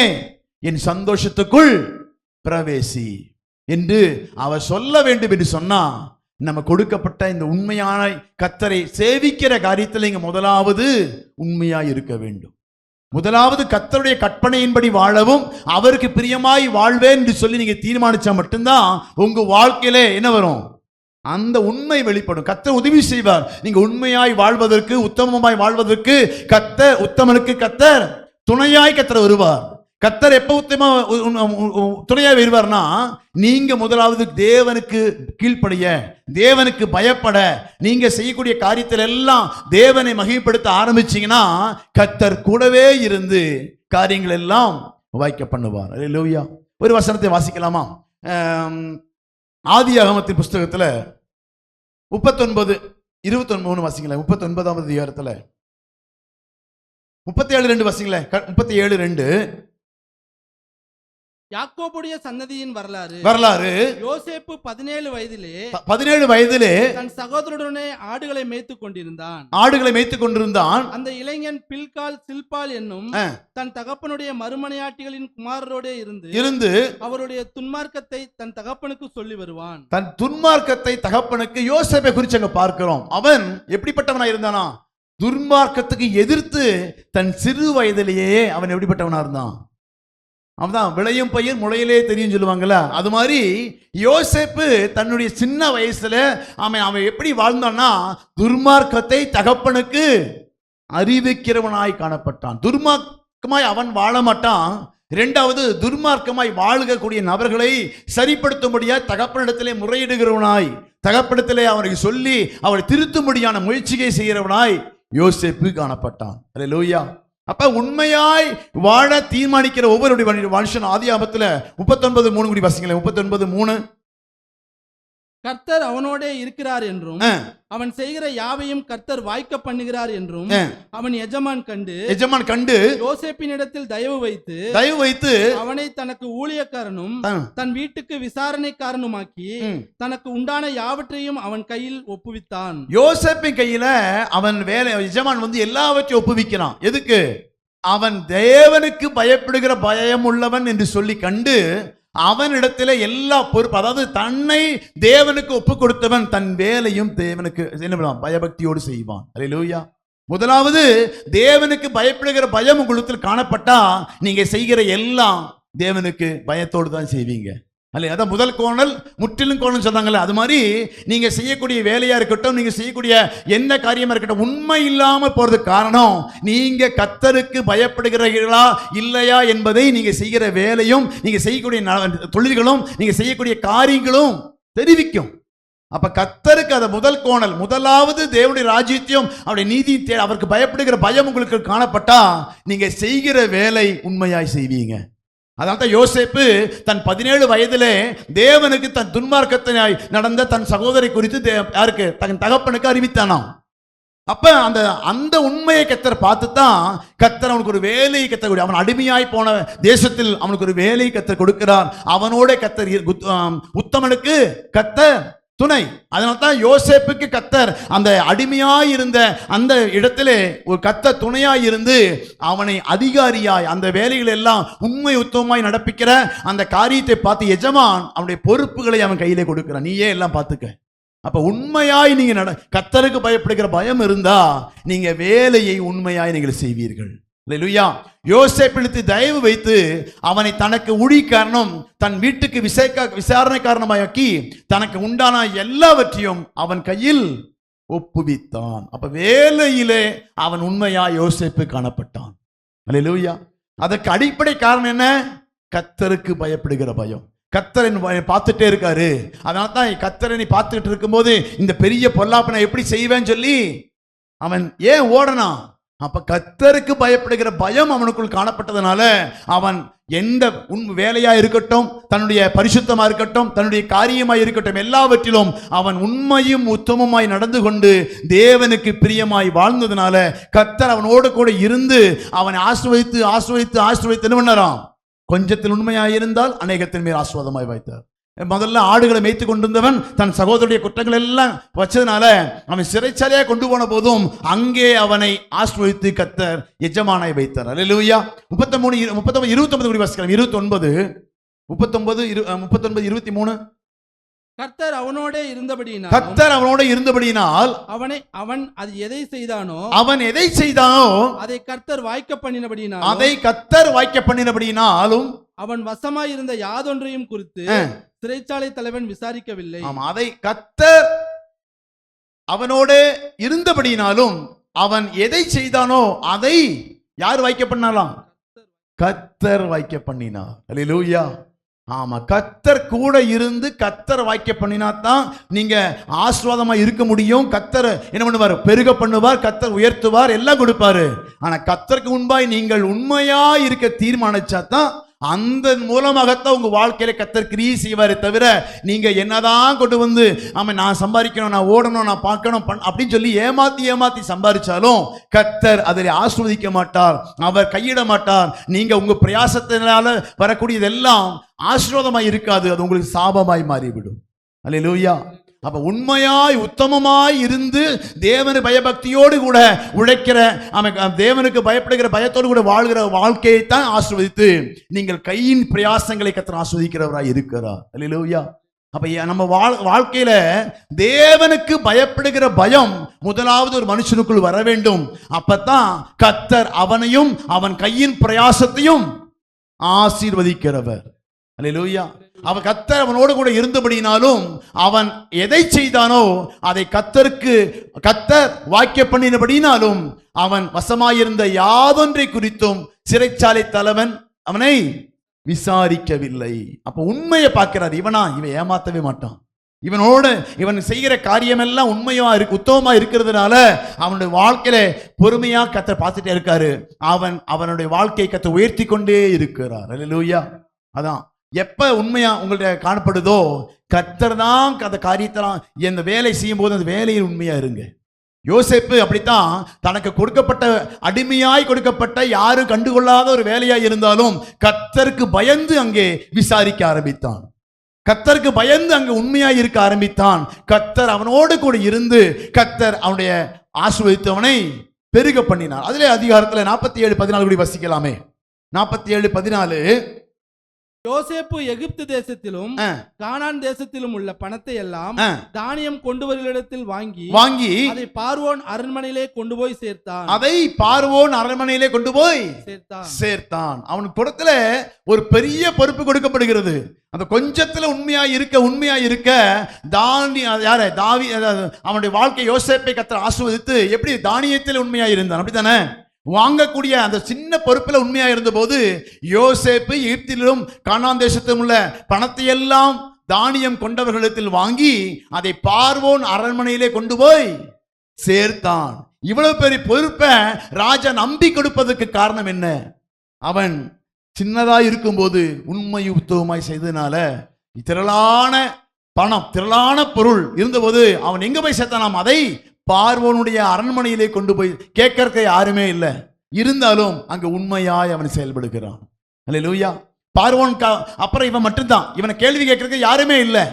என் சந்தோஷத்துக்குள் பிரவேசி என்று அவர் சொல்ல வேண்டும் என்று சொன்னா நம்ம கொடுக்கப்பட்ட இந்த உண்மையான கர்த்தரை சேவிக்கிற காரியத்தில் நீங்க முதலாவது உண்மையாய் இருக்க வேண்டும். முதலாவது கர்த்தருடைய கற்பனையின்படி வாழவும் அவருக்கு பிரியமாய் வாழ்வேன் என்று சொல்லி நீங்க தீர்மானிச்சா மட்டும்தான் உங்க வாழ்க்கையில என்ன வரும், அந்த உண்மை வெளிப்படும். கர்த்தர் உதவி செய்வார். நீங்க உண்மையாய் வாழ்வதற்கு, உத்தமமாய் வாழ்வதற்கு கர்த்தர், உத்தமனுக்கு கர்த்தர் துணையாய் கர்த்தர் வருவார். கர்த்தர் எப்ப உத்தம துணையாய் வருவார்னா நீங்க முதலாவது தேவனுக்கு கீழ்ப்படிய, தேவனுக்கு பயப்பட, நீங்க செய்யக்கூடிய காரியத்தில் எல்லாம் தேவனை மகிமைப்படுத்த ஆரம்பிச்சீங்கன்னா கர்த்தர் கூடவே இருந்து காரியங்கள் எல்லாம் வாய்க்க பண்ணுவார். அல்லேலூயா. ஒரு வசனத்தை வாசிக்கலாமா? ஆதியாகமத்தின் புஸ்தகத்துல 39:23 வாசிங்களேன். 39ஆம் அதிகாரத்துல 37:2 வாசிங்களேன். 37:2 யாக்கோபுடைய சன்னதியின் வரலாறு. யோசேப்பு 17 வயதிலே தன் சகோதரனுடனே ஆடுகளை மேய்த்துக் கொண்டிருந்தான். அந்த இளைஞன் பில்கால் சில்பால் என்னும் தன் தகப்பனுடைய மறுமனையாட்டிகளின் குமாரரோட இருந்து அவருடைய துன்மார்க்கத்தை தன் தகப்பனுக்கு சொல்லி வருவான். தன் துன்மார்க்கத்தை தகப்பனுக்கு யோசேப்பை குறித்து அங்க பார்க்கிறோம். அவன் எப்படிப்பட்டவனா இருந்தானா? துன்மார்க்கத்துக்கு எதிர்த்து தன் சிறு வயதிலேயே அவன் எப்படிப்பட்டவனா இருந்தான்? அவன்தான் விளையும் பயிர் முளையிலே தெரியும் சொல்லுவாங்கல்ல, அது மாதிரி யோசேப்பு தன்னுடைய சின்ன வயசுல அவன் எப்படி வாழ்ந்தான்னா துர்மார்க்கத்தை தகப்பனுக்கு அறிவிக்கிறவனாய் காணப்பட்டான். துர்மார்க்கமாய் அவன் வாழ மாட்டான். இரண்டாவது, துர்மார்க்கமாய் வாழக்கூடிய நபர்களை சரிப்படுத்தும்படியா தகப்பனிடத்திலே முறையிடுகிறவனாய், தகப்பனிடத்திலே அவனுக்கு சொல்லி அவரை திருத்தும்படியான முயற்சியை செய்கிறவனாய் யோசேப்பு காணப்பட்டான். அல்லேலூயா. அப்ப உண்மையாய் வாழ தீர்மானிக்கிற ஒவ்வொருடைய மனுஷன் ஆதியாகமத்துல 39:3 வாசிங்களேன். 39:3 கர்த்தர் அவனோட இருக்கிறார் என்றும் அவன் செய்கிற யாவையும் கர்த்தர் வாய்க்க பண்ணுகிறார் என்றும் அவன் எஜமான் கண்டு யோசேப்பின் இடத்தில் தயவு வைத்து அவனை தனக்கு ஊழியக்காரனும் தன் வீட்டுக்கு விசாரணைக்காரனுமாக்கி தனக்கு உண்டான யாவற்றையும் அவன் கையில் ஒப்புவித்தான். யோசேப்பின் கையில அவன் எஜமான் எல்லாவற்றையும் ஒப்புவிக்கிறான். எதுக்கு? அவன் தேவனுக்கு பயப்படுகிற பயம் உள்ளவன் என்று சொல்லி கண்டு அவனிடத்துல எல்லா பொறுப்பு, அதாவது தன்னை தேவனுக்கு ஒப்பு கொடுத்தவன் தன் வேலையும் தேவனுக்கு பயபக்தியோடு செய்வான். அல்லேலூயா. முதலாவது தேவனுக்கு பயப்படுகிற பயம் உங்களுக்கு காணப்பட்டா நீங்க செய்கிற எல்லாம் தேவனுக்கு பயத்தோடு தான் செய்வீங்க. அல்ல, அதான் முதல் கோணல், முற்றிலும் கோணல் சொன்னாங்கல்ல, அது மாதிரி நீங்க செய்யக்கூடிய வேலையா இருக்கட்டும், நீங்க செய்யக்கூடிய என்ன காரியமா இருக்கட்டும், உண்மை இல்லாம போறதுக்கு காரணம் நீங்க கர்த்தருக்கு பயப்படுகிறீர்களா இல்லையா என்பதை நீங்க செய்கிற வேலையும் நீங்க செய்யக்கூடிய தொழில்களும் நீங்க செய்யக்கூடிய காரியங்களும் தெரிவிக்கும். அப்ப கர்த்தருக்கு அத முதல் கோணல், முதலாவது தேவனுடைய ராஜ்யத்தையும் அவருடைய நீதி, அவருக்கு பயப்படுகிற பயம் உங்களுக்கு காணப்பட்டா நீங்க செய்கிற வேலை உண்மையாய் செய்வீங்க. அதனால்தான் யோசேப்பு தன் 17 வயதிலே தேவனுக்கு தன் துன்மார்க்கத்தினாய் நடந்த தன் சகோதரி குறித்து யாருக்கு? தன் தகப்பனுக்கு அறிவித்தானாம். அப்ப அந்த உண்மையை கர்த்தர் பார்த்துதான் கர்த்தர் அவனுக்கு ஒரு வேலையை கர்த்தர், அவன் அடிமையாய் போன தேசத்தில் அவனுக்கு ஒரு வேலையை கர்த்தர் கொடுக்கிறார். அவனோட கர்த்தர் உத்தமனுக்கு கர்த்தர் துணை. அதனால்தான் யோசேப்புக்கு கர்த்தர் அந்த அடிமையாய் இருந்த அந்த இடத்திலே ஒரு கர்த்தர் துணையாய் இருந்து அவனை அதிகாரியாய் அந்த வேலைகள் எல்லாம் உண்மை உத்தமமாய் நடப்பிக்கிற அந்த காரியத்தை பார்த்து எஜமான் அவனுடைய பொறுப்புகளை அவன் கையிலே கொடுக்கிறான். நீயே எல்லாம் பார்த்துக்க. அப்ப உண்மையாய் நீங்க கர்த்தருக்கு பயப்படுகிற பயம் இருந்தா நீங்க வேலையை உண்மையாய் நீங்கள் செய்வீர்கள். அல்லேலூயா. யோசேப்பிடத்து தயவு வைத்து அவனை தனக்கு ஊழியக்காரனும் தன் வீட்டுக்கு விசாரணை காரணமாக்கி தனக்கு உண்டான எல்லாவற்றையும் அவன் கையில் ஒப்புவித்தான். அப்ப வேலையிலே அவன் உண்மையா யோசேப்பு காணப்பட்டான். அல்லேலூயா. அதற்கு அடிப்படை காரணம் என்ன? கர்த்தருக்கு பயப்படுகிற பயம். கர்த்தரன் பார்த்துட்டே இருக்காரு. அதனால தான் கர்த்தரனை பார்த்துட்டு இருக்கும்போது இந்த பெரிய பொல்லாப்பனை எப்படி செய்வேன்னு சொல்லி அவன் ஏன் ஓடனான்? அப்ப கர்த்தருக்கு பயப்படுகிற பயம் அவனுக்குள் காணப்பட்டதுனால அவன் எந்த வேலையா இருக்கட்டும், தன்னுடைய பரிசுத்தமா இருக்கட்டும், தன்னுடைய காரியமா இருக்கட்டும், எல்லாவற்றிலும் அவன் உண்மையும் உத்தமமாய் நடந்து கொண்டு தேவனுக்கு பிரியமாய் வாழ்ந்ததுனால கர்த்தர் அவனோடு கூட இருந்து அவனை ஆசீர்வதித்து ஆசீர்வதித்து ஆசீர்வதித்து என்ன பண்ணாராம்? கொஞ்சத்தில் உண்மையாய் இருந்தால் அநேகத்தின் மேல் ஆசீர்வாதமாய் வைத்தார். முதல்ல ஆடுகளை மேய்த்து கொண்டிருந்தவன் தன் சகோதரருடைய குற்றங்கள் எல்லாம் வச்சதுனால அவன் சிறைச்சாலையா கொண்டு போன போதும் அங்கே அவனை ஆசீர்வதித்து கர்த்தர் எஜமானாய் வைத்தார். அல்லேலூயா. 39 29 வாசிக்கலாம். 29 23 கர்த்தர் அவனோட இருந்தபடியினால் அவன் அது எதை செய்தானோ அதை கர்த்தர் வாய்க்க பண்ணினபடியினாலும் அவன் வசமாய் இருந்த யாதொன்றையும் குறித்து சிறைச்சாலை தலைவன் விசாரிக்கவில்லை. அதை கர்த்தர் அவனோட இருந்தபடியினாலும் அவன் எதை செய்தானோ அதை யார் வாய்க்க பண்ணாலாம்? கர்த்தர் வாய்க்க பண்ணினார். அல்லேலூயா. ஆமா, கர்த்தர் கூட இருந்து கர்த்தர் வாய்க்க பண்ணினாத்தான் நீங்க ஆசீர்வாதமா இருக்க முடியும். கர்த்தர் என்ன பண்ணுவார்? பெருக பண்ணுவார், கர்த்தர் உயர்த்துவார், எல்லாம் கொடுப்பாரு. ஆனா கர்த்தருக்கு முன்பாய் நீங்கள் உண்மையா இருக்க தீர்மானிச்சாதான் அந்த மூலமாகத்தான் உங்க வாழ்க்கையில கர்த்தர் கிரியை செய்வாரே தவிர நீங்க என்னதான் கொண்டு வந்து நான் சம்பாதிக்கணும், நான் ஓடணும், நான் பார்க்கணும் அப்படின்னு சொல்லி ஏமாத்தி சம்பாதிச்சாலும் கர்த்தர் அதில் ஆசீர்வதிக்க மாட்டார், அவர் கையிட மாட்டார். நீங்க உங்க பிரயாசத்தினால வரக்கூடியதெல்லாம் ஆசீர்வாதமாய் இருக்காது, அது உங்களுக்கு சாபமாய் மாறிவிடும். அல்லேலூயா. அப்ப உண்மையாய் உத்தமமாய் இருந்து தேவனு பயபக்தியோடு கூட உழைக்கிற தேவனுக்கு பயப்படுகிற பயத்தோடு கூட வாழ்கிற வாழ்க்கையை தான் ஆசீர்வதித்து நீங்கள் கையின் பிரயாசங்களை கர்த்தர் ஆசீர்வதிக்கிறவராய் இருக்கிறார். அல்லேலூயா. அப்ப நம்ம வாழ்க்கையில தேவனுக்கு பயப்படுகிற பயம் முதலாவது ஒரு மனுஷனுக்குள் வர வேண்டும். அப்பதான் கர்த்தர் அவனையும் அவன் கையின் பிரயாசத்தையும் ஆசீர்வதிக்கிறவர். அல்லேலூயா. அவன் கர்த்தர் அவனோடு கூட இருந்தபடினாலும் அவன் எதை செய்தானோ அதை கர்த்தர் வாய்க்க பண்ணினபடினாலும் அவன் வசமாயிருந்த யாதொன்றை குறித்தும் சிறைச்சாலை தலைவன் அவனை விசாரிக்கவில்லை. அப்ப உண்மையை பார்க்கிறார். இவன் ஏமாத்தவே மாட்டான். இவன் செய்கிற காரியம் எல்லாம் உண்மையா இருக்கு, உத்தமமா இருக்கிறதுனால அவனுடைய வாழ்க்கையில பொறுமையா கர்த்தர் பார்த்துட்டே இருக்காரு. அவனுடைய வாழ்க்கையை கர்த்தர் உயர்த்தி கொண்டே இருக்கிறார். அல்லேலூயா. அதான் எப்ப உண்மையா உங்கள்ட்ட காணப்படுதோ கர்த்தர் தான் அந்த காரியத்தெல்லாம் இந்த வேலை செய்யும் போது அந்த வேலையில் உண்மையா இருங்க. யோசேப்பு அப்படித்தான் தனக்கு கொடுக்கப்பட்ட அடிமையாய் கொடுக்கப்பட்ட யாரும் கண்டுகொள்ளாத ஒரு வேலையாய் இருந்தாலும் கர்த்தருக்கு பயந்து அங்கே விசாரிக்க ஆரம்பித்தான். கர்த்தருக்கு பயந்து அங்கே உண்மையாய் இருக்க ஆரம்பித்தான். கர்த்தர் அவனோடு கூட இருந்து கர்த்தர் அவனுடைய ஆசீர்வதித்தவனை பெருக பண்ணினார். அதிலே அதிகாரத்தில் 47:14 கூட வசிக்கலாமே. 47:14 யோசேப்பு எகிப்து தேசத்திலும் கானான் தேசத்திலும் உள்ள பணத்தை எல்லாம் தானியம் கொண்டுவர்களிடத்தில் வாங்கி அதை பார்வோன் அரண்மனையிலே கொண்டு போய் சேர்த்தான். அவனுக்கு புறத்துல ஒரு பெரிய பொறுப்பு கொடுக்கப்படுகிறது. அந்த கொஞ்சத்துல உண்மையா இருக்க அவனுடைய வாழ்க்கை யோசேப்பை கர்த்தர் ஆசீர்வதித்து எப்படி தானியத்தில் உண்மையா இருந்தான் அப்படித்தானே வாங்கக்கூடிய அந்த சின்ன பொறுப்பில் உண்மையா இருந்த போது யோசேப்பு எகிப்திலும் கானான் தேசத்திலும் உள்ள பணத்தை எல்லாம் தானியம் கொண்டவர்களிடத்தில் வாங்கி அதை பார்வோன் அரண்மனையிலே கொண்டு போய் சேர்த்தான். இவ்வளவு பெரிய பொறுப்பை ராஜா நம்பி கொடுப்பதற்கு காரணம் என்ன? அவன் சின்னதா இருக்கும்போது உண்மை உத்தவமாய் செய்ததுனால திரளான பணம் திரளான பொருள் இருந்தபோது அவன் எங்க போய் சேர்த்தான்? அதை பார்வோனுடைய அரண்மனையிலே கொண்டு போய் கேட்கறதுக்கு யாருமே இல்லை, இருந்தாலும் அங்க உண்மையாய் அவன் செயல்படுகிறான். அல்லேலூயா. பார்வோன் அப்புறம் இவன் மட்டும்தான், இவனை கேள்வி கேட்கறதுக்கு யாருமே இல்லை.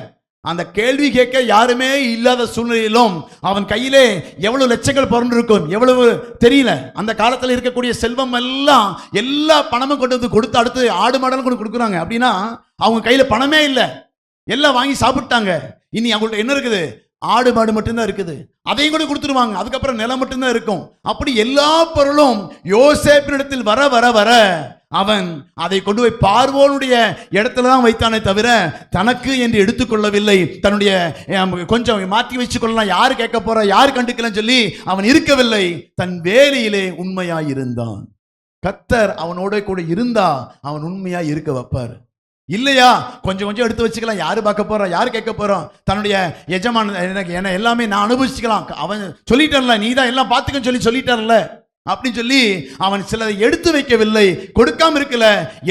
அந்த கேள்வி கேட்க யாருமே இல்லாத சூழ்நிலையிலும் அவன் கையிலே எவ்வளவு லட்சங்கள் பிறந்திருக்கும், எவ்வளவு தெரியல. அந்த காலத்தில் இருக்கக்கூடிய செல்வம் எல்லாம் எல்லா பணமும் கொண்டு வந்து கொடுத்து அடுத்து ஆடு மாடலும் கொண்டு கொடுக்குறாங்க. அப்படின்னா அவங்க கையில பணமே இல்லை, எல்லாம் வாங்கி சாப்பிட்டாங்க. இனி அவங்கள்ட்ட என்ன இருக்குது? ஆடு மாடு மட்டும்தான் இருக்குது. அதையும் கூட கொடுத்துருவாங்க. அதுக்கப்புறம் நிலம் மட்டும்தான் இருக்கும். அப்படி எல்லா பொருளும் யோசேப்பினிடத்தில் வர வர வர அவன் அதை கொண்டு போய் பார்வோனுடைய இடத்துல தான் வைத்தானே தவிர தனக்கு என்று எடுத்துக்கொள்ளவில்லை. தன்னுடைய கொஞ்சம் மாற்றி வச்சுக் கொள்ளலாம், யாரு கேட்க போறா, யாரு கண்டுக்கலாம் சொல்லி அவன் இருக்கவில்லை. தன் வேலையிலே உண்மையாய் இருந்தான். கர்த்தர் அவனோட கூட இருந்தா அவன் உண்மையாய் இருக்க வைப்பார். இல்லையா கொஞ்சம் கொஞ்சம் எடுத்து வச்சுக்கலாம், யாரு பார்க்க போறா, யாரு கேட்க போறோம், தன்னுடைய எஜமான எனக்கு என்ன எல்லாமே நான் அனுபவிச்சுக்கலாம், அவன் சொல்லிட்டார்ல நீ தான் எல்லாம் பார்த்துக்கன்னு சொல்லிட்டார்ல அப்படின்னு சொல்லி அவன் சிலதை எடுத்து வைக்கவில்லை, கொடுக்காம இருக்கல.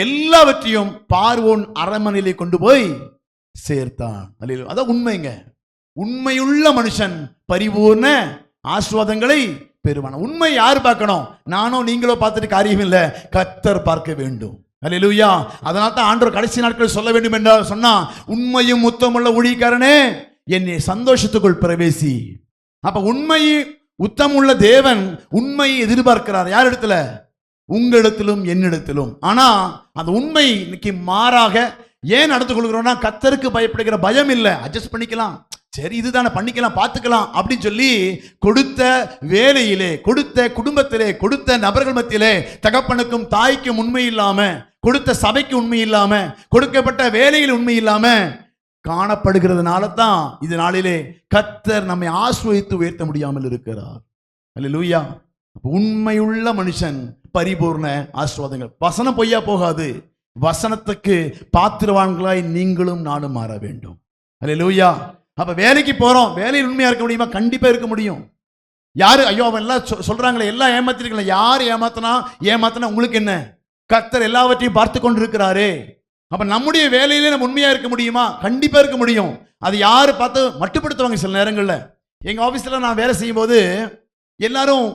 எல்லாவற்றையும் பார்வோன் அரண்மனையிலே கொண்டு போய் சேர்த்தான். அதான் உண்மைங்க. உண்மையுள்ள மனுஷன் பரிபூர்ண ஆசீர்வாதங்களை பெறுவான். உண்மை யார் பார்க்கணும்? நானோ நீங்களோ பார்த்துட்டு காரியம் இல்லை, கர்த்தர் பார்க்க வேண்டும். அல்லேலூயா. அதனால தான் ஆண்டவர் கடைசி நாட்கள் சொல்ல வேண்டும் என்று சொன்னா, உண்மையும் உத்தமுள்ள ஊழியக்காரனே என்னை சந்தோஷத்துக்குள் பிரவேசி. அப்ப உண்மை உத்தம் உள்ள தேவன் உண்மையை எதிர்பார்க்கிறார். யார் இடத்துல? உங்களிடத்திலும் என்னிடத்திலும். ஆனா அந்த உண்மை இன்னைக்கு மாறாக ஏன் நடந்து கொள்கிறோம்னா, கர்த்தருக்கு பயப்படுகிற பயம் இல்லை. அட்ஜஸ்ட் பண்ணிக்கலாம், சரி இதுதானே பண்ணிக்கலாம், பார்த்துக்கலாம் அப்படின்னு சொல்லி கொடுத்த வேலையிலே, கொடுத்த குடும்பத்திலே, கொடுத்த நபர்கள் மத்தியிலே தகப்பனுக்கும் தாய்க்கும் உண்மை இல்லாம, கொடுத்த சபைக்கு உண்மை இல்லாம, கொடுக்கப்பட்ட வேலையில் உண்மை இல்லாம காணப்படுகிறதுனால தான் இது நாளிலே கர்த்தர் நம்மை ஆசீர்வதித்து உயர்த்த முடியாமல் இருக்கிறார். அல்லேலூயா. உண்மையுள்ள மனுஷன் பரிபூர்ண ஆசீர்வாதங்கள். வசனம் பொய்யா போகாது. வசனத்துக்கு பாத்திரவான்களாய் நீங்களும் நானும் மாற வேண்டும். அல்லேலூயா. அப்ப வேலைக்கு போறோம், வேலையில் உண்மையா இருக்க முடியுமா? கண்டிப்பா இருக்க முடியும். யாரு ஐயோ அவன் எல்லாம் சொல்றாங்களே எல்லாம் ஏமாத்திருக்கல, யார் ஏமாத்தினா உங்களுக்கு என்ன? கர்த்தர் எல்லாவற்றையும் பார்த்து கொண்டு இருக்கிறாரே. அப்ப நம்முடைய வேலையிலே நம்ம உண்மையா இருக்க முடியுமா? கண்டிப்பா இருக்க முடியும். அது யாரு பார்த்து மட்டுப்படுத்துவாங்க. சில நேரங்கள்ல எங்க ஆபீஸ்ல நான் வேலை செய்யும் போது எல்லாரும்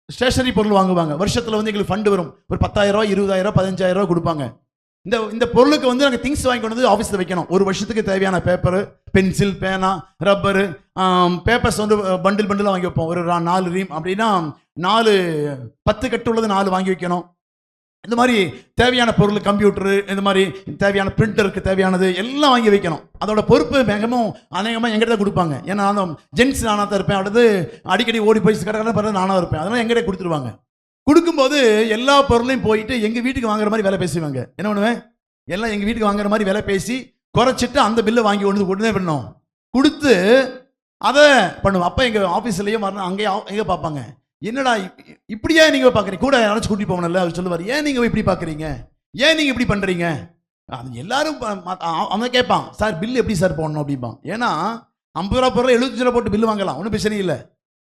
ஸ்டேஷனரி பொருள் வாங்குவாங்க. வருஷத்துல எங்களுக்கு ஃபண்ட் வரும், ஒரு 10,000 ரூபாய், 20,000 ரூபாய், 15,000 ரூபாய் கொடுப்பாங்க. இந்த பொருளுக்கு நாங்கள் திங்ஸ் வாங்கி கொண்டு வந்து ஆஃபீஸில் வைக்கணும். ஒரு வருஷத்துக்கு தேவையான பேப்பரு, பென்சில், பேனா, ரப்பரு, பேப்பர்ஸ் பண்டில் பண்டிலாக வாங்கி வைப்போம். ஒரு 4 ரீம் அப்படின்னா 10 கட்டு உள்ளது 4 வாங்கி வைக்கணும். இந்த மாதிரி தேவையான பொருள், கம்ப்யூட்டரு, இந்த மாதிரி தேவையான பிரிண்டருக்கு தேவையானது எல்லாம் வாங்கி வைக்கணும். அதோட பொறுப்பு அநேகமாக எங்கிட்ட கொடுப்பாங்க. ஏன்னா அந்த ஜென்ஸ் நானாக தான் இருப்பேன், அடுத்து அடிக்கடி ஓடி போய் கடற்கரை பிறகு நானாக இருப்பேன். அதனால எங்கிட்ட கொடுத்துருவாங்க. கொடுக்கும்போது எல்லா பொருளையும் போயிட்டு எங்கள் வீட்டுக்கு வாங்குற மாதிரி வேலை பேசுவாங்க. என்ன பண்ணுவேன்? எல்லாம் எங்கள் வீட்டுக்கு வாங்குற மாதிரி வேலை பேசி குறைச்சிட்டு அந்த பில்லை வாங்கி உடனே பண்ணணும், கொடுத்து அதை பண்ணுவோம். அப்போ எங்கள் ஆஃபீஸ்லேயே வரணும், அங்கே பார்ப்பாங்க, என்னடா இப்படியே நீங்கள் பார்க்குறீங்க, கூட அழைச்சி கூட்டி போகணும்ல. அவர் சொல்லுவார், ஏன் நீங்கள் இப்படி பார்க்குறீங்க, ஏன் நீங்கள் இப்படி பண்ணுறீங்க? அது எல்லாரும் அவன் கேட்பான், சார் பில்லு எப்படி சார் போடணும் அப்படிம்பான். ஏன்னா 50 ரூபா பொருள் 75 ரூபா போட்டு பில்லு வாங்கலாம், ஒன்றும் பிரச்சனை இல்லை.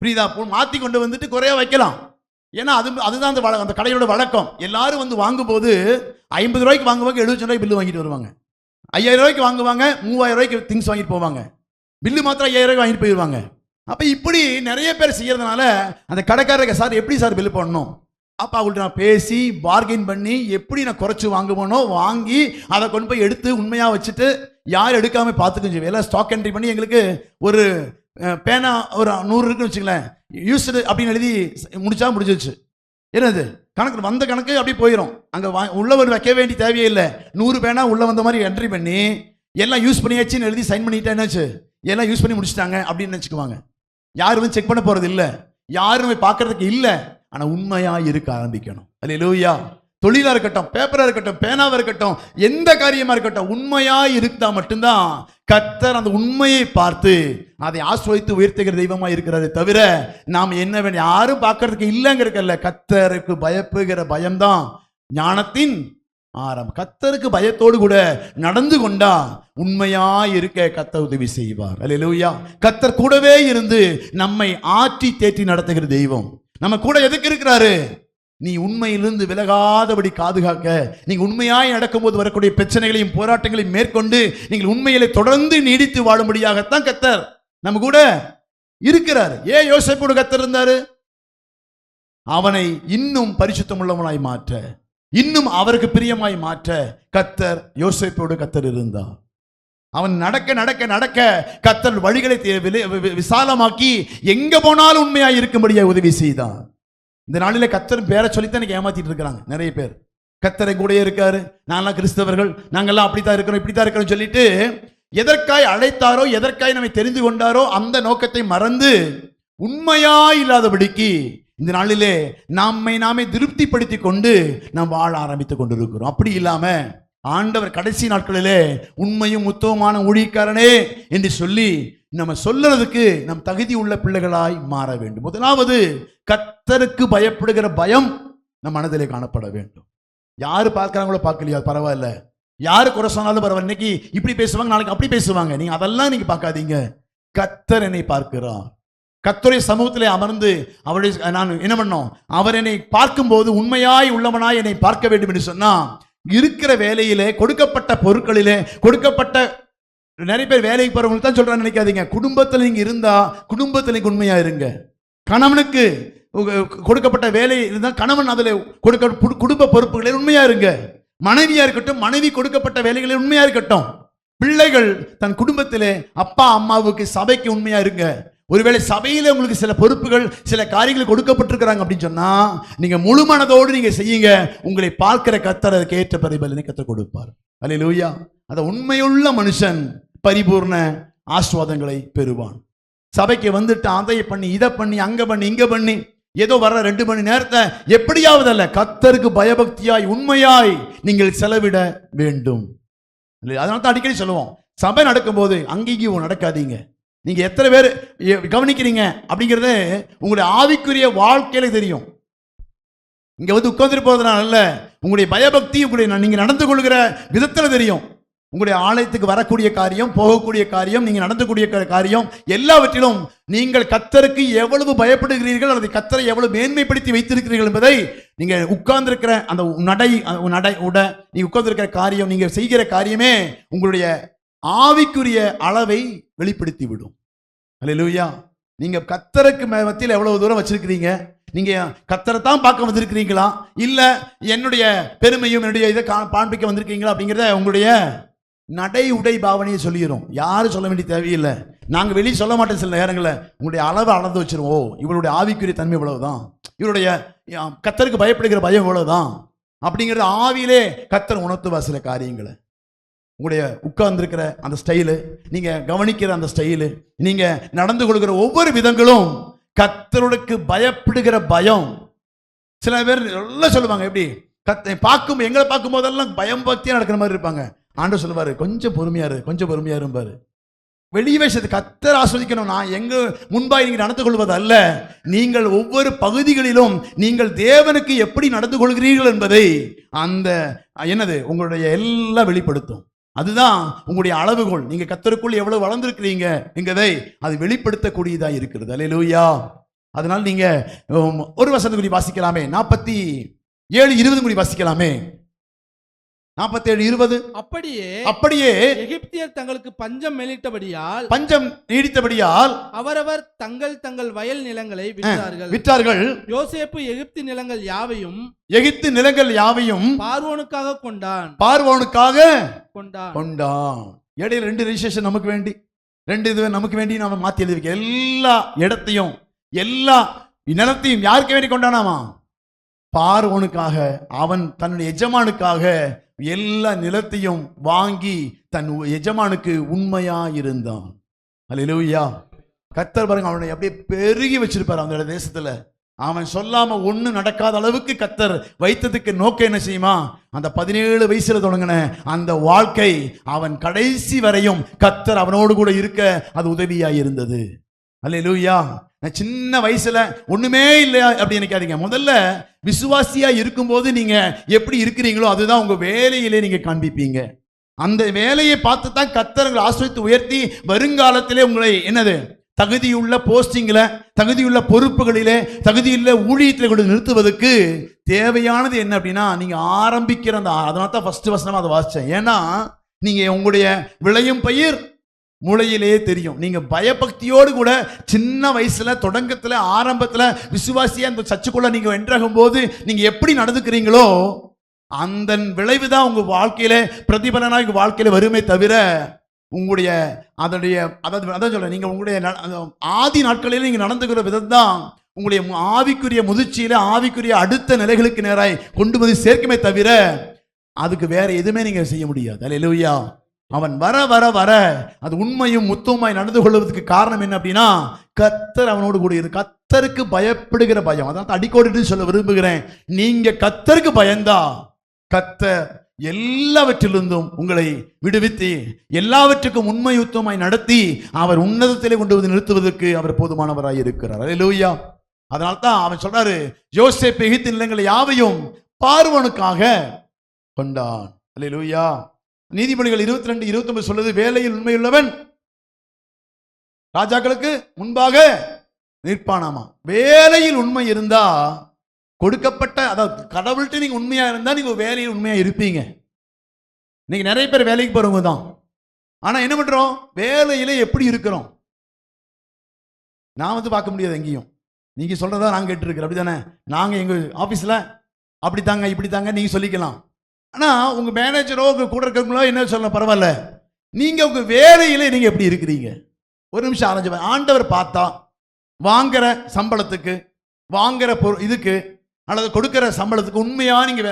புரியுதா? மாற்றி கொண்டு வந்துட்டு குறையா வைக்கலாம். ஏன்னா அதுதான் அந்த கடையோட வழக்கம். எல்லாரும் வாங்கும்போது 50 ரூபாய்க்கு வாங்குவாங்க, 75 ரூபாய்க்கு பில்லு வாங்கிட்டு வருவாங்க. 5,000 ரூபாய்க்கு வாங்குவாங்க, 3,000 ரூபாய்க்கு திங்ஸ் வாங்கிட்டு போவாங்க. பில்லு மாத்திரம் 5,000 ரூபாய்க்கு வாங்கிட்டு போயிடுவாங்க. அப்ப இப்படி நிறைய பேர் செய்யறதுனால அந்த கடைக்காரருக்கு, சார் எப்படி சார் பில்லு போடணும்? அப்ப அவங்கள்ட்ட நான் பேசி பார்கெயின் பண்ணி எப்படி நான் குறைச்சு வாங்குவோனோ வாங்கி அதை கொண்டு போய் எடுத்து உண்மையா வச்சுட்டு யார் எடுக்காம பார்த்துக்கும். எல்லாம் ஸ்டாக் என்ட்ரி பண்ணி எங்களுக்கு ஒரு பேனா ஒரு 100 இருக்குன்னு வச்சுங்களேன், யூஸ்டு அப்படின்னு எழுதி முடிஞ்சிருச்சு. என்னது கணக்கு வந்த கணக்கு அப்படி போயிடும். அங்கே உள்ளவர் வைக்க வேண்டிய தேவையே இல்லை. 100 பேனா உள்ள வந்த மாதிரி என்ட்ரி பண்ணி எல்லாம் யூஸ் பண்ணியாச்சுன்னு எழுதி சைன் பண்ணிட்டா என்னாச்சு, எல்லாம் யூஸ் பண்ணி முடிச்சிட்டாங்க அப்படின்னு நினச்சிக்குவாங்க. யாரும் செக் பண்ண போறது இல்லை, யாரும் பார்க்கறதுக்கு இல்லை. ஆனால் உண்மையா இருக்க ஆரம்பிக்கணும். அல்லேலூயா. தொழிலா இருக்கட்டும், பேப்பரா இருக்கட்டும், பேனாவா இருக்கட்டும், எந்த காரியமா இருக்கட்டும், உண்மையா இருந்தா மட்டும்தான் கர்த்தர் அந்த உண்மையை பார்த்து அதை ஆசீர்வதித்து உயர்த்துகிற தெய்வமா இருக்கிறாரே தவிர நாம் என்ன வேணும் யாரும் பார்க்கறதுக்கு இல்லைங்கிறக்கல்ல. கர்த்தருக்கு பயப்புகிற பயம்தான் ஞானத்தின் ஆரம்பம். கர்த்தருக்கு பயத்தோடு கூட நடந்து கொண்டா உண்மையா இருக்க கர்த்தர் உதவி செய்வார். அல்லேலூயா. கர்த்தர் கூடவே இருந்து நம்மை ஆற்றி தேற்றி நடத்துகிற தெய்வம். நம்ம கூட எதுக்கு இருக்கிறாரு? நீ உண்மையிலிருந்து விலகாதபடி பாதுகாக்க, நீங்க உண்மையாய் நடக்கும்போது வரக்கூடிய பிரச்சனைகளையும் போராட்டங்களையும் மேற்கொண்டு நீங்கள் உண்மையிலே தொடர்ந்து நீடித்து வாழும்படியாகத்தான் கர்த்தர் நம்ம கூட இருக்கிறார். ஏன் யோசேப்போடு கர்த்தர் இருந்தாரு? அவனை இன்னும் பரிசுத்தம் உள்ளவனாய் மாற்ற, இன்னும் அவருக்கு பிரியமாய் மாற்ற கர்த்தர் யோசேப்போடு கர்த்தர் இருந்தார். அவன் நடக்க நடக்க நடக்க கர்த்தர் வழிகளை விசாலமாக்கி எங்க போனாலும் உண்மையாய் இருக்கும்படியா உதவி செய்தான். இந்த நாளில கர்த்தர் பேரை சொல்லித்தான் எனக்கு ஏமாத்திட்டு இருக்கிறாங்க நிறைய பேர். கர்த்தரை கூடயே இருக்காரு, நாங்கெல்லாம் கிறிஸ்தவர்கள், நாங்கெல்லாம் அப்படித்தான் இருக்கிறோம் இப்படித்தான் இருக்கிறோம் சொல்லிட்டு எதற்காய் அழைத்தாரோ எதற்காய் நம்மை தெரிந்து கொண்டாரோ அந்த நோக்கத்தை மறந்து உண்மையாய் இல்லாதபடிக்கு இந்த நாளிலே நாமே திருப்திப்படுத்தி கொண்டு நாம் வாழ ஆரம்பித்துக் கொண்டிருக்கிறோம். அப்படி இல்லாம ஆண்டவர் கடைசி நாட்களிலே உண்மையும் உத்தமமான ஊழியக்காரனே என்று சொல்லி நம்ம சொல்லுறதுக்கு நம் தகுதி உள்ள பிள்ளைகளாய் மாற வேண்டும். முதலாவது கர்த்தருக்கு பயப்படுகிற பயம் நம் மனதிலே காணப்பட வேண்டும். யாரு பார்க்கிறாங்களோ பார்க்கலையா பரவாயில்ல, யாரு குறை சொன்னாலும் பரவாயில்ல, இன்னைக்கு இப்படி பேசுவாங்க நாளைக்கு அப்படி பேசுவாங்க, நீங்க அதெல்லாம் நீங்க பார்க்காதீங்க. கர்த்தர் என்னை பார்க்கிறார். கர்த்தருடைய சமூகத்திலே அமர்ந்து அவருடைய நான் என்ன பண்ணோம், அவர் என்னை பார்க்கும்போது உண்மையாய் உள்ளவனாய் என்னை பார்க்க வேண்டும் என்று சொன்னா இருக்கிற வேலையிலே கொடுக்கப்பட்ட பொருட்களிலே கொடுக்கப்பட்ட நிறைய பேர் வேலைக்கு போறவங்களுக்கு தான் சொல்றான்னு நினைக்காதீங்க. குடும்பத்தில் நீங்க இருந்தா குடும்பத்தில் நீங்க உண்மையா இருங்க. கணவனுக்கு கொடுக்கப்பட்ட வேலை இருந்தால் கணவன் அதில் கொடுக்க குடும்ப பொறுப்புகளில் உண்மையா இருங்க. மனைவியா இருக்கட்டும், மனைவி கொடுக்கப்பட்ட வேலைகளில் உண்மையா இருக்கட்டும். பிள்ளைகள் தன் குடும்பத்திலே அப்பா அம்மாவுக்கு சபைக்கு உண்மையா இருங்க. ஒருவேளை சபையில உங்களுக்கு சில பொறுப்புகள் சில காரியங்கள் கொடுக்கப்பட்டிருக்கிறாங்க அப்படின்னு சொன்னா நீங்க முழு மனதோடு நீங்க செய்யுங்க. உங்களை பார்க்கிற கர்த்தர் அதுக்கு ஏற்ற பரிபலனை கர்த்தர் கொடுப்பார். அல்லேலூயா. அந்த உண்மையுள்ள மனுஷன் பரிபூர்ண ஆசீர்வாதங்களை பெறுவான். சபைக்கு வந்துட்டு அதை பண்ணி இதை பண்ணி அங்க பண்ணி இங்க பண்ணி ஏதோ வர்ற 2 மணி நேரத்தை எப்படியாவது அல்ல, கர்த்தருக்கு பயபக்தியாய் உண்மையாய் நீங்கள் செலவிட வேண்டும். அதனால தான் அடிக்கடி சொல்லுவோம், சபை நடக்கும்போது அங்கேயும் நடக்காதீங்க. நீங்க எத்தனை பேர் கவனிக்கிறீங்க அப்படிங்கிறத உங்களுடைய ஆவிக்குரிய வாழ்க்கையில தெரியும். இங்க வந்து உட்கார்ந்துட்டு போறதுனால அல்ல, உங்களுடைய பயபக்தி உங்களுடைய நீங்க நடந்து கொள்கிற விதத்துல தெரியும். உங்களுடைய ஆலயத்துக்கு வரக்கூடிய காரியம், போகக்கூடிய காரியம், நீங்க நடந்தக்கூடிய காரியம் எல்லாவற்றிலும் நீங்கள் கர்த்தருக்கு எவ்வளவு பயப்படுகிறீர்கள் அல்லது கர்த்தரை எவ்வளவு மேன்மைப்படுத்தி வைத்திருக்கிறீர்கள் என்பதை நீங்க உட்கார்ந்திருக்கிற அந்த நடை உட நீங்க உட்கார்ந்திருக்கிற காரியம், நீங்க செய்கிற காரியமே உங்களுடைய ஆவிக்குரிய அளவை வெளிப்படுத்தி விடும். அல்லேலூயா. நீங்க கர்த்தருக்கு மத்தியில் எவ்வளவு தூரம் வச்சிருக்கிறீங்க, நீங்க கர்த்தரை தான் பார்க்க வந்திருக்கிறீங்களா இல்ல என்னுடைய பெருமையும் என்னுடைய இதை காண்பிக்க வந்திருக்கீங்களா அப்படிங்கிறத உங்களுடைய நடை உடை பாவனையை சொல்லிடுறோம். யாரும் சொல்ல வேண்டிய தேவையில்லை. நாங்க வெளியே சொல்ல மாட்டோம். சில நேரங்களில் உங்களுடைய அளவை அளந்து வச்சிருவோம். இவருடைய ஆவிக்குரிய தன்மை இவ்வளவுதான், இவருடைய கர்த்தருக்கு பயப்படுகிற பயம் இவ்வளவுதான் அப்படிங்கிறது ஆவியிலே கர்த்தர் உணர்த்துவா சில காரியங்களை. உங்களுடைய உட்கார்ந்துருக்கிற அந்த ஸ்டைலு, நீங்க கவனிக்கிற அந்த ஸ்டைலு, நீங்க நடந்து கொள்கிற ஒவ்வொரு விதங்களும் கர்த்தருக்கு பயப்படுகிற பயம். சில பேர் எல்லாம் சொல்லுவாங்க, எப்படி பார்க்கும் எங்களை பார்க்கும் போதெல்லாம் பயம் பக்தியா நடக்கிற மாதிரி இருப்பாங்க. ஆண்டவர் சொல்லுவாரு, கொஞ்சம் பொறுமையா இரு, கொஞ்சம் பொறுமையா இருப்பாரு. வெளியே விஷயத்தை கர்த்தர் ஆஸ்வதிக்கணும். நான் எங்க முன்பாய் நீங்கள் நடந்து கொள்வது அல்ல, நீங்கள் ஒவ்வொரு பகுதிகளிலும் நீங்கள் தேவனுக்கு எப்படி நடந்து கொள்கிறீர்கள் என்பதை அந்த என்னது உங்களுடைய எல்லாம் வெளிப்படுத்தும். அதுதான் உங்களுடைய அளவுகோல். நீங்க கர்த்தருக்குள் எவ்வளவு வளர்ந்திருக்கிறீங்க என்கிறதை அது வெளிப்படுத்தக்கூடியதா இருக்கிறது. அல்லேலூயா. அதனால நீங்க ஒரு வசனம் குறி வாசிக்கலாமே, 47:20 குறி வாசிக்கலாமே. 47:20. அப்படியே எகிப்தியர் தங்களுக்கு பஞ்சம் நீடித்தபடியால் அவரவர் தங்கள் வயல் நிலங்களை விற்றார்கள். யோசேப்பு எகிப்து நிலங்கள் யாவையும் பார்வோனுக்காக கொண்டான். இடையில 2 ரெஜிஸ்ட்ரேஷன் நமக்கு வேண்டி, 2 இது நமக்கு வேண்டி நாம மாத்தி எழுதி வைக்க. எல்லா இடத்தையும் எல்லா நிலத்தையும் யாருக்கு வேண்டி கொண்டானாமா? பார்வோனுக்காக. அவன் தன்னுடைய எஜமானுக்காக எல்லா நிலத்தையும் வாங்கி தன் எஜமானுக்கு உண்மையா இருந்தான். அல்லேலூயா. கர்த்தர் பாருங்க, அவனை அப்படியே பெருகி வச்சிருப்பார் அந்த தேசத்துல. அவன் சொல்லாம ஒண்ணு நடக்காத அளவுக்கு கர்த்தர் வைத்ததுக்கு நோக்கம் என்ன செய்யுமா? அந்த 17 வயசுல தொடங்கின அந்த வாழ்க்கை அவன் கடைசி வரையும் கர்த்தர் அவனோடு கூட இருக்க அது உதவியா இருந்தது. அல்லேலூயா. நான் சின்ன வயசுல ஒண்ணுமே இல்லையா அப்படி நினைக்காதீங்க. முதல்ல விசுவாசியா இருக்கும்போது நீங்க எப்படி இருக்கிறீங்களோ அதுதான் உங்க வேலையிலே நீங்க காண்பிப்பீங்க. அந்த வேலையை பார்த்து தான் கர்த்தர் உங்களை ஆசீர்வதித்து உயர்த்தி வருங்காலத்திலே உங்களை என்னது தகுதியுள்ள போஸ்டிங்ல, தகுதியுள்ள பொறுப்புகளிலே, தகுதியுள்ள ஊழியத்தில் கூட நிறுத்துவதற்கு தேவையானது என்ன அப்படின்னா நீங்க ஆரம்பிக்கிற அந்த, அதனால தான் ஃபர்ஸ்ட் வசனமா அதை வாசிச்சேன். ஏன்னா நீங்க உங்களுடைய விளையும் பயிர் மூளையிலேயே தெரியும். நீங்க பயபக்தியோடு கூட சின்ன வயசுல தொடக்கத்துல ஆரம்பத்துல விசுவாசியா அந்த சர்ச்சுக்குள்ள நீங்க வென்றாகும் போது நீங்க எப்படி நடந்துக்கிறீங்களோ அந்த விளைவுதான் உங்க வாழ்க்கையில பிரதிபலனா உங்க வாழ்க்கையில வருமே தவிர உங்களுடைய அதனுடைய அதான் சொல்றேன், நீங்க உங்களுடைய ஆதி நாட்களில் நீங்க நடந்துக்கிற விதம் தான் உங்களுடைய ஆவிக்குரிய முதிர்ச்சியில ஆவிக்குரிய அடுத்த நிலைகளுக்கு நேராய் கொண்டு வந்து சேர்க்குமே தவிர அதுக்கு வேற எதுவுமே நீங்க செய்ய முடியாது. அல்லேலூயா. அவன் வர வர வர அது உண்மையும் முத்தமாய் நடந்து கொள்வதற்கு காரணம் என்ன அப்படின்னா, கர்த்தர் அவனோடு கூட இருக்கு. கர்த்தருக்கு பயப்படுகிற பயம். அதான் அடிக்கோடிட்டு சொல்ல விரும்புகிறேன், நீங்க கர்த்தருக்கு பயந்தா கர்த்தர் எல்லாவற்றிலிருந்தும் உங்களை விடுவித்து எல்லாவற்றுக்கும் உண்மை யுத்தமாய் நடத்தி அவர் உன்னதத்திலே கொண்டு வந்து நிறுத்துவதற்கு அவர் போதுமானவராய் இருக்கிறார். அல்லேலூயா. அதனால தான் அவன் சொல்றாரு, யோசேப்பு எகிப்தின் நிலங்களை யாவையும் பார்வோனுக்காக கொண்டான். அல்லேலூயா. நீதிமொழிகள் 22:29 சொல்லுது, வேலையில் உண்மையுள்ளவன் ராஜாக்களுக்கு முன்பாக நிற்பானாமா. வேலையில் உண்மை இருந்தா கொடுக்கப்பட்ட, அதாவது கடவுள்கிட்ட நீங்க உண்மையா இருந்தா நீங்க வேலையில் உண்மையா இருப்பீங்க. நீங்க நிறைய பேர் வேலைக்கு போறவங்க தான், ஆனா என்ன பண்றோம், வேலையில எப்படி இருக்கிறோம் நான் பார்க்க முடியாது எங்கேயும். நீங்க சொல்றதா நாங்க கேட்டு இருக்கிறோம், அப்படித்தானே? நாங்க எங்க ஆபீஸ்ல அப்படித்தாங்க இப்படித்தாங்க நீங்க சொல்லிக்கலாம். ஆனா உங்க மேனேஜரோ உங்க கூட இருக்கிறவங்களோ என்ன சொல்ல பரவாயில்ல, நீங்க உங்க வேலையில நீங்க எப்படி இருக்கிறீங்க? ஒரு நிமிஷம் ஆரஞ்சு. ஆண்டவர் பார்த்தா வாங்குற சம்பளத்துக்கு வாங்குற இதுக்கு அல்லது கொடுக்கிற சம்பளத்துக்கு உண்மையா நீங்க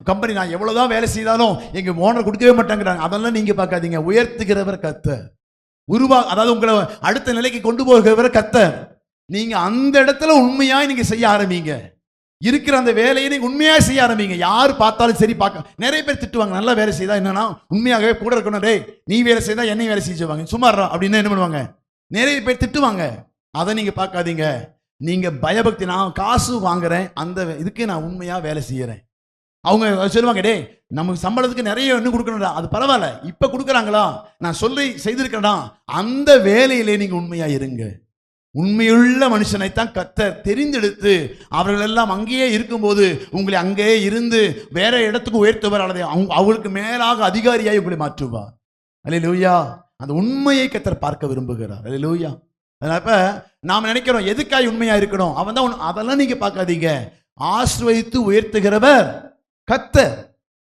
கம்பெனி நான் எவ்வளவுதான் வேலை செய்தாலும் எங்க ஓனர் கொடுக்கவே மாட்டேங்கிறாங்க, அதெல்லாம் நீங்க பார்க்காதீங்க. உயர்த்துகிறவர் கர்த்தர், அதாவது உங்களை அடுத்த நிலைக்கு கொண்டு போகிறவர் கர்த்தர். நீங்க அந்த இடத்துல உண்மையா நீங்க செய்ய ஆரம்பிங்க. இருக்கிற அந்த வேலையை நீங்க உண்மையா செய்ய ஆரம்பிங்க. யார் பார்த்தாலும் சரி, பார்க்க நிறைய பேர் திட்டுவாங்க, நல்லா வேலை செய்தா என்னன்னா உண்மையாகவே கூட இருக்கணும், டே நீ வேலை செய்தா என்னையும் வேலை செய்வாங்க சும்மாறா அப்படின்னு என்ன பண்ணுவாங்க, நிறைய பேர் திட்டுவாங்க. அதை நீங்க பார்க்காதீங்க. நீங்க பயபக்தி, நான் காசு வாங்குறேன் அந்த இதுக்கு நான் உண்மையா வேலை செய்யறேன். அவங்க சொல்லுவாங்க, டே நமக்கு சம்பளத்துக்கு நிறைய இன்னும் கொடுக்கணும்டா, அது பரவாயில்ல இப்ப கொடுக்குறாங்களா, நான் சொல்லி செய்திருக்கேன்டா, அந்த வேலையிலே நீங்க உண்மையா இருங்க. உண்மையுள்ள மனுஷனைத்தான் கர்த்தர் தெரிந்தெடுத்து அவர்கள் எல்லாம் அங்கேயே இருக்கும்போது உங்களை அங்கேயே இருந்து வேற இடத்துக்கு உயர்த்துவார், அல்லது அவங்களுக்கு மேலாக அதிகாரியாய் உங்களை மாற்றுவார். அல்லேலூயா. அந்த உண்மையை கர்த்தர் பார்க்க விரும்புகிறார். அல்லேலூயா. அதனால நாம நினைக்கிறோம் எதுக்காய் உண்மையா இருக்கணும், அவன் தான். அதெல்லாம் நீங்க பார்க்காதீங்க. ஆசிர்வதித்து உயர்த்துகிறவர் கர்த்தர்.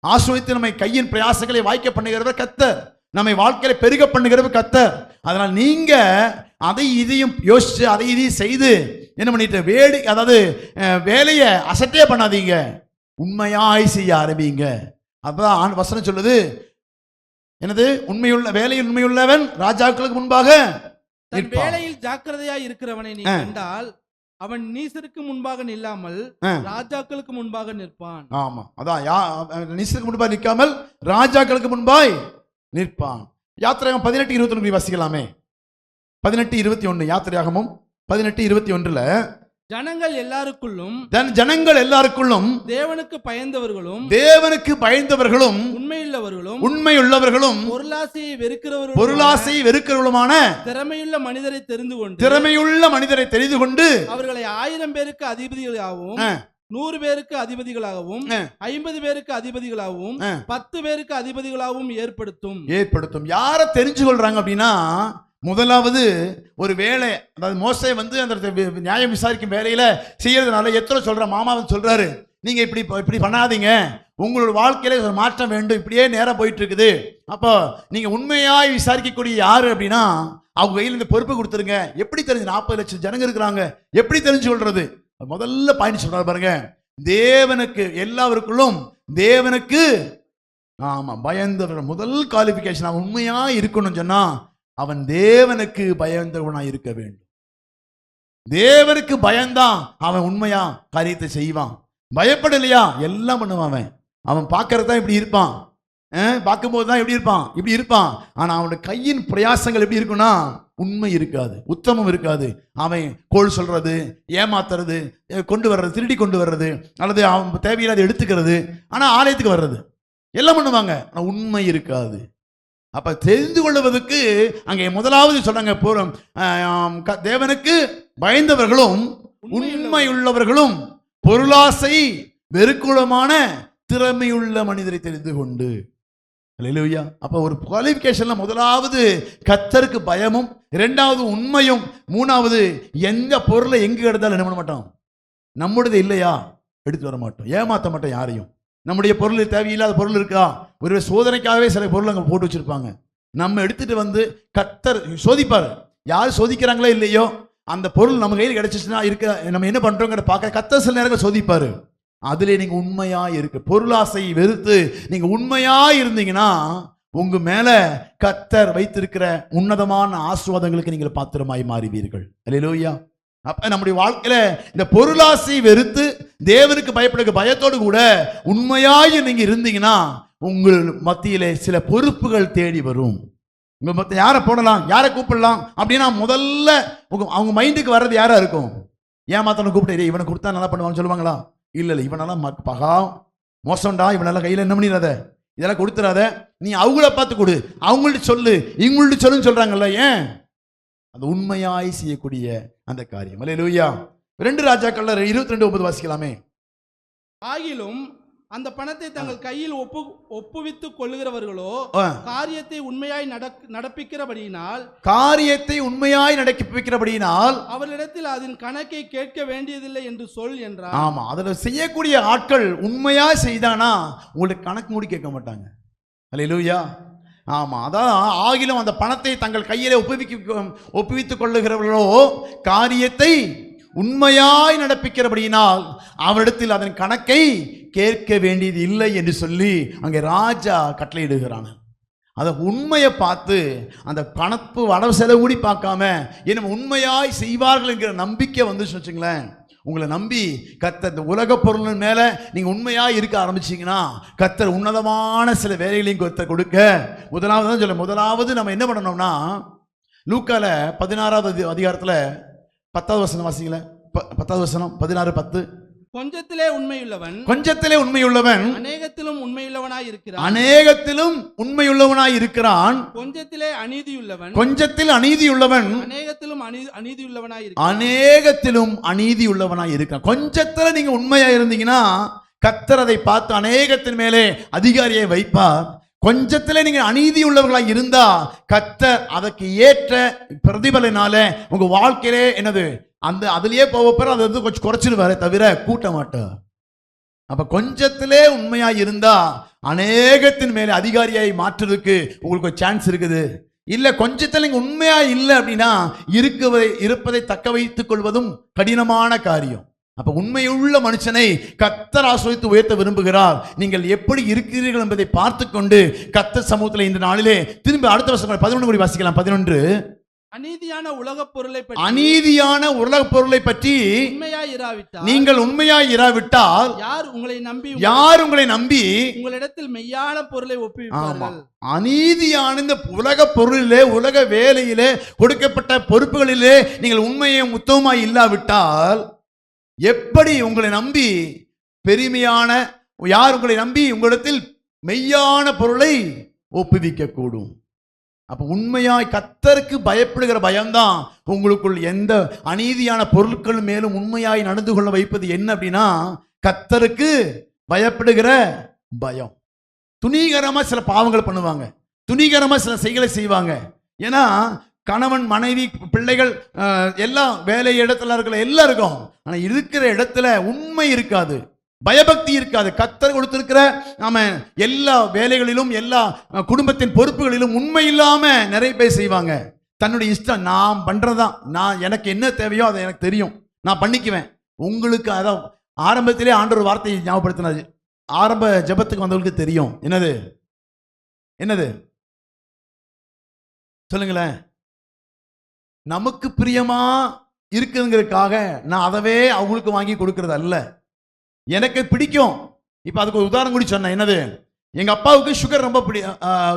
ஆசிர்வதித்து நம்மை கையின் பிரயாசங்களை வாய்க்க பண்ணுகிறவர் கர்த்தர். நம்மை வாழ்க்கையில பெருக பண்ணுகிறவர் கர்த்தர். அதனால் நீங்க அதை இதையும் யோசிச்சு அதை இதையும் செய்து என்ன பண்ணிட்டு அதாவது வேலையை அசட்டே பண்ணாதீங்க, உண்மையாய் செய்ய ஆரம்பிங்க. அப்பதான் வசனம் சொல்லுது, என்னது, உண்மையுள்ள வேலையில் உண்மையுள்ளவன் ராஜாக்களுக்கு முன்பாக வேலையில் ஜாக்கிரதையாய் இருக்கிறவனை நீ கண்டால் அவன் நீசருக்கு முன்பாக நில்லாமல் ராஜாக்களுக்கு முன்பாக நிற்பான். ஆமா, அதான் நீசருக்கு முன்பாக நிற்காமல் ராஜாக்களுக்கு முன்பாய் நிற்பான். யாத்திராகமம் 18:21 வாசிக்கலாமே. 18:21 யாத்திராகமம் 18:21 ஜனங்கள் எல்லாருக்குள்ளும் தேவனுக்கு பயந்தவர்களும் உண்மையுள்ளவர்களும் பொருளாசையை வெறுக்கிறவர்களுமான திறமையுள்ள மனிதரை தெரிந்து கொண்டு அவர்களை 1000 பேருக்கு அதிபதிகளாகவும் 100 பேருக்கு அதிபதிகளாகவும் 50 பேருக்கு அதிபதிகளாகவும் 10 பேருக்கு அதிபதிகளாகவும் ஏற்படுத்தும். யாரை தெரிஞ்சு கொள்றாங்க அப்படின்னா, முதலாவது ஒரு வேலை, அதாவது மோசே அந்த நியாயம் விசாரிக்கும் வேலையில செய்யறதுனால எத்தனை சொல்ற மாமாவன் சொல்றாரு, நீங்க இப்படி பண்ணாதீங்க, உங்களோட வாழ்க்கையில ஒரு மாற்றம் வேண்டும், இப்படியே நேரம் போயிட்டு இருக்குது. அப்போ நீங்க உண்மையாய் விசாரிக்கக்கூடிய யாரு அப்படின்னா அவங்க கையில் இந்த பொறுப்பு கொடுத்துருங்க. எப்படி தெரிஞ்சு 40 லட்சம் ஜனங்க இருக்கிறாங்க, எப்படி தெரிஞ்சு கொள்றது? முதல்ல பாயிண்ட் சொல்றாரு பாருங்க, தேவனுக்கு எல்லாருக்குள்ளும் தேவனுக்கு பயந்தவர்கள். முதல் குவாலிபிகேஷன் அவன் உண்மையா இருக்கணும் சொன்னா அவன் தேவனுக்கு பயந்தவனா இருக்க வேண்டும். தேவனுக்கு பயந்தான் அவன் உண்மையா காரியத்தை செய்வான். பயப்படலையா எல்லாம் பண்ணுவான். அவன் பார்க்கறதான் இப்படி இருப்பான், பார்க்கும்போது தான் இப்படி இருப்பான். ஆனா அவனுடைய கையின் பிரயாசங்கள் எப்படி இருக்குன்னா உண்மை இருக்காது, உத்தமம் இருக்காது. அவன் கோள் சொல்றது, ஏமாத்துறது, கொண்டு வர்றது, திருடி கொண்டு வர்றது, அல்லது அவன் தேவையில்லாத எடுத்துக்கிறது, ஆனா ஆலயத்துக்கு வர்றது எல்லாம் பண்ணுவாங்க, ஆனா உண்மை இருக்காது. அப்ப தெரிந்து கொள்வதற்கு அங்கே முதலாவது சொல்றாங்க, தேவனுக்கு பயந்தவர்களும் உண்மையுள்ளவர்களும் பொருளாசை வெறுக்குளமான திறமையுள்ள மனிதரை தெரிந்து கொண்டு. அல்லேலூயா. அப்ப ஒரு குவாலிஃபிகேஷன்ல முதலாவது கர்த்தருக்கு பயமும், இரண்டாவது உண்மையும், மூணாவது எந்த பொருளை எங்க எடுத்தாலும் என்ன பண்ண மாட்டோம், நம்முடையது இல்லையா எடுத்து வர மாட்டோம், ஏமாத்த மாட்டோம் யாரையும். நம்முடைய பொருள் தேவையில்லாத பொருள் இருக்கா, ஒரு சோதனைக்காகவே சில பொருள் அங்கே போட்டு வச்சிருப்பாங்க, நம்ம எடுத்துட்டு வந்து கர்த்தர் சோதிப்பாரு. யார் சோதிக்கிறாங்களோ இல்லையோ அந்த பொருள் நம்ம கையில் கிடைச்சிச்சுன்னா இருக்க நம்ம என்ன பண்றோங்கிற பார்க்க கர்த்தர் சில நேரங்கள் சோதிப்பாரு. அதுல நீங்க உண்மையா இருக்கு, பொருளாசை வெறுத்து நீங்க உண்மையா இருந்தீங்கன்னா உங்க மேல கர்த்தர் வைத்திருக்கிற உன்னதமான ஆசீர்வாதங்களுக்கு நீங்கள் பாத்திரமாய் மாறுவீர்கள். அல்லேலூயா. அப்ப நம்முடைய வாழ்க்கையில இந்த பொருளாசை வெறுத்து தேவனுக்கு பயப்படுகிற பயத்தோடு கூட உண்மையாய் நீங்க இருந்தீங்கன்னா உங்கள் மத்தியிலே சில பொறுப்புகள் தேடி வரும். உங்க மத்த யாரை போடலாம், யாரை கூப்பிடலாம் அப்படின்னா முதல்ல அவங்க மைண்டுக்கு வர்றது யாரா இருக்கும்? ஏமாத்தனை கூப்பிட்டு இவனை கொடுத்தா நல்லா பண்ணுவான்னு சொல்லுவாங்களா? இல்ல இவனெல்லாம் பகா மோசம்டா, இவனெல்லாம் கையில என்ன பண்ணிடாத, இதெல்லாம் கொடுத்துடாத, நீ அவங்கள பார்த்து கொடு, அவங்கள்ட்ட சொல்லு, இவங்கள்ட்ட சொல்லுன்னு சொல்றாங்கல்ல. ஏன்? அந்த உண்மையாய் செய்யக்கூடிய அந்த காரியம். அல்லேலூயா. 2 ராஜாக்கள்ல 22:9 வாசிக்கலாமே. ஆகிலும் அந்த பணத்தை தங்கள் கையில் ஒப்புவித்துக் கொள்ளுகிறவர்களோ காரியத்தை உண்மையாய் நடப்பிக்கிறபடியினால் அவர்களிடத்தில் அதன் கணக்கை கேட்க வேண்டியதில்லை என்று சொல் என்றார். ஆமா, அதுல செய்யக்கூடிய ஆட்கள் உண்மையா செய்தானா உங்களுக்கு கணக்கு மூடி கேட்க மாட்டாங்க. அல்லேலூயா. ஆமா, அதான் ஆகிலும் அந்த பணத்தை தங்கள் கையிலே ஒப்புவித்துக் கொள்ளுகிறவர்களோ காரியத்தை உண்மையாய் நடப்பிக்கிறபடியினால் அவரிடத்தில் அதன் கணக்கை கேட்க வேண்டியது இல்லை என்று சொல்லி அங்கே ராஜா கட்டளையிடுகிறான். அதை உண்மையை பார்த்து அந்த கணக்கு வரவு செலவு கூடி பார்க்காம என்ன உண்மையாய் செய்வார்கள் என்கிற நம்பிக்கை வந்துச்சு வச்சுங்களேன். உங்களை நம்பி கர்த்தர் இந்த உலக பொருள் மேல நீங்க உண்மையா இருக்க ஆரம்பிச்சீங்கன்னா கர்த்தர் உன்னதமான சில வேலைகளையும் கர்த்தர் கொடுக்க. முதலாவது நம்ம என்ன பண்ணணும்னா லூக்கால 16வது அதிகாரத்துல 10வது வசனம் வாசிங்கள. 10வது வசனம் 16:10. கொஞ்சத்திலே உண்மையுள்ளவன் அநேகத்திலும் உண்மையுள்ளவனாய் இருக்கிறான். கொஞ்சத்திலே அநீதியுள்ளவன் அநேகத்திலும் அநீதியுள்ளவனாய் இருக்கிறான். கொஞ்சத்துல நீங்க உண்மையா இருந்தீங்கன்னா கர்த்தர் அதை பார்த்து அநேகத்தின் மேலே அதிகாரியை வைப்பார். கொஞ்சத்துல நீங்க அநீதி உள்ளவர்களாக இருந்தா கர்த்தர் அதற்கு ஏற்ற பிரதிபலனால உங்க வாழ்க்கையிலே என்னது அந்த அதுலயே போக அது வந்து கொஞ்சம் குறைச்சிருவாரே தவிர கூட்ட மாட்டார். அப்ப கொஞ்சத்திலே உண்மையா இருந்தா அநேகத்தின் மேலே அதிகாரியாய் மாற்றுறதுக்கு உங்களுக்கு ஒரு சான்ஸ் இருக்குது. இல்ல கொஞ்சத்துல நீங்க உண்மையா இல்லை அப்படின்னா இருப்பதை தக்க வைத்துக் கொள்வதும் கடினமான காரியம். அப்ப உண்மையுள்ள மனுஷனை கர்த்தர் ஆசீர்வதித்து உயர்த்த விரும்புகிறார். நீங்கள் எப்படி இருக்கிறீர்கள் என்பதை பார்த்து கொண்டு கர்த்தர் சமூகத்தில் இந்த நாளிலே திரும்ப அடுத்த வருஷம் 11 வாசிக்கலாம். 11. அநீதியான உலகப் பொருளை பற்றி நீங்கள் உண்மையாய் இராவிட்டால் யார் உங்களை நம்பி உங்களிடத்தில் மெய்யான பொருளை ஒப்புவிப்பார்கள். அநீதியான இந்த உலக பொருளிலே உலக வேலையிலே கொடுக்கப்பட்ட பொறுப்புகளிலே நீங்கள் உண்மையும் உத்தமமாய் இல்லாவிட்டால் எப்படி உங்களை நம்பி பெருமையான யார் உங்களை நம்பி உங்களிடத்தில் மெய்யான பொருளை ஒப்புவிக்க கூடும்? அப்ப உண்மையாய் கர்த்தருக்கு பயப்படுகிற பயம்தான் உங்களுக்குள் எந்த அநீதியான பொருட்கள் மேலும் உண்மையாய் நடந்து கொள்ள வைப்பது. என்ன அப்படின்னா கர்த்தருக்கு பயப்படுகிற பயம். துணிகரமா சில பாவங்கள் பண்ணுவாங்க, துணிகரமா சில செயல்களை செய்வாங்க. ஏன்னா கணவன் மனைவி பிள்ளைகள் எல்லாம் வேலை இடத்துல இருக்கிற எல்லாம் இருக்கும். ஆனா இருக்கிற இடத்துல உண்மை இருக்காது, பயபக்தி இருக்காது. கர்த்தர் கொடுத்திருக்கிற நாம எல்லா வேலைகளிலும் எல்லா குடும்பத்தின் பொறுப்புகளிலும் உண்மை இல்லாம நிறைய பேர் செய்வாங்க. தன்னுடைய இஷ்டம், நான் பண்றதுதான், நான் எனக்கு என்ன தேவையோ அதை எனக்கு தெரியும், நான் பண்ணிக்குவேன். உங்களுக்கு அதான் ஆரம்பத்திலே ஆண்டவர் வார்த்தையை ஞாபகப்படுத்தினது. ஆரம்ப ஜெபத்துக்கு வந்தவங்களுக்கு தெரியும். என்னது சொல்லுங்களேன். நமக்கு பிரியமா இருக்குங்கிறதுக்காக நான் அதவே அவங்களுக்கு வாங்கி கொடுக்கறது அல்ல. எனக்கு பிடிக்கும். இப்ப அதுக்கு ஒரு உதாரணம் கூட சொன்னேன். என்னது, எங்க அப்பாவுக்கு சுகர் ரொம்ப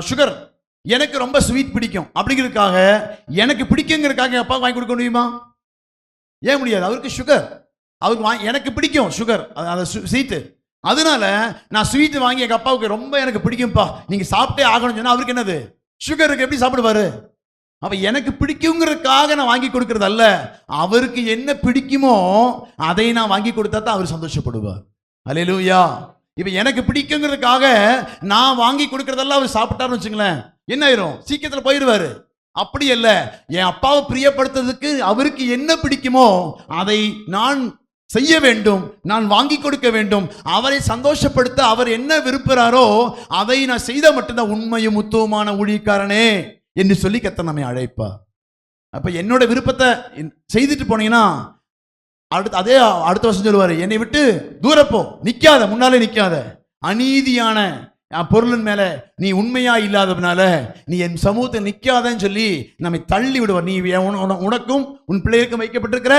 சுகர், எனக்கு ரொம்ப ஸ்வீட் பிடிக்கும். அப்படிங்கிறதுக்காக எனக்கு பிடிக்குங்கிறதுக்காக எங்க அப்பாவுக்கு வாங்கி கொடுக்க முடியுமா? ஏன் முடியாது? அவருக்கு சுகர், அவருக்கு எனக்கு பிடிக்கும் சுகர், அந்த ஸ்வீட்டு. அதனால நான் ஸ்வீட் வாங்கி எங்க அப்பாவுக்கு ரொம்ப எனக்கு பிடிக்கும்பா, நீங்க சாப்பிட்டே ஆகணும்னு சொன்னா அவருக்கு என்னது, சுகருக்கு எப்படி சாப்பிடுவாரு? அப்ப எனக்கு பிடிக்குங்கிறதுக்காக நான் வாங்கி கொடுக்கறது அல்ல, அவருக்கு என்ன பிடிக்குமோ அதை நான் வாங்கி கொடுத்தா தான் அவர் சந்தோஷப்படுவார். அல்லேலூயா. இப்ப எனக்கு பிடிக்குங்கிறதுக்காக நான் வாங்கி கொடுக்கறதெல்லாம் அவர் சாப்பிட்டாருன்னு வச்சுங்களேன், என்ன ஆயிரும், சீக்கிரத்துல போயிடுவாரு. அப்படி அல்ல, என் அப்பாவை பிரியப்படுத்துறதுக்கு அவருக்கு என்ன பிடிக்குமோ அதை நான் செய்ய வேண்டும், நான் வாங்கி கொடுக்க வேண்டும், அவரை சந்தோஷப்படுத்த அவர் என்ன விரும்புகிறாரோ அதை நான் செய்த மட்டும்தான் உண்மையும் உத்தமமான ஊழியக்காரனே என்று சொல்லி கர்த்தர் நம்மை அழைப்பா. அப்ப என்னோட விருப்பத்தை செய்துட்டு போனீங்கன்னா அடுத்த வருஷம் சொல்லுவாரு, என்னை விட்டு தூரப்போ, நிக்காத, முன்னாலே நிக்காத, அநீதியான பொருளின் மேல நீ உண்மையா இல்லாததுனால நீ என் சமூகத்தில் நிக்காதன்னு சொல்லி நம்மை தள்ளி விடுவார். நீ உனக்கும் உன் பிள்ளைகளுக்கும் வைக்கப்பட்டிருக்கிற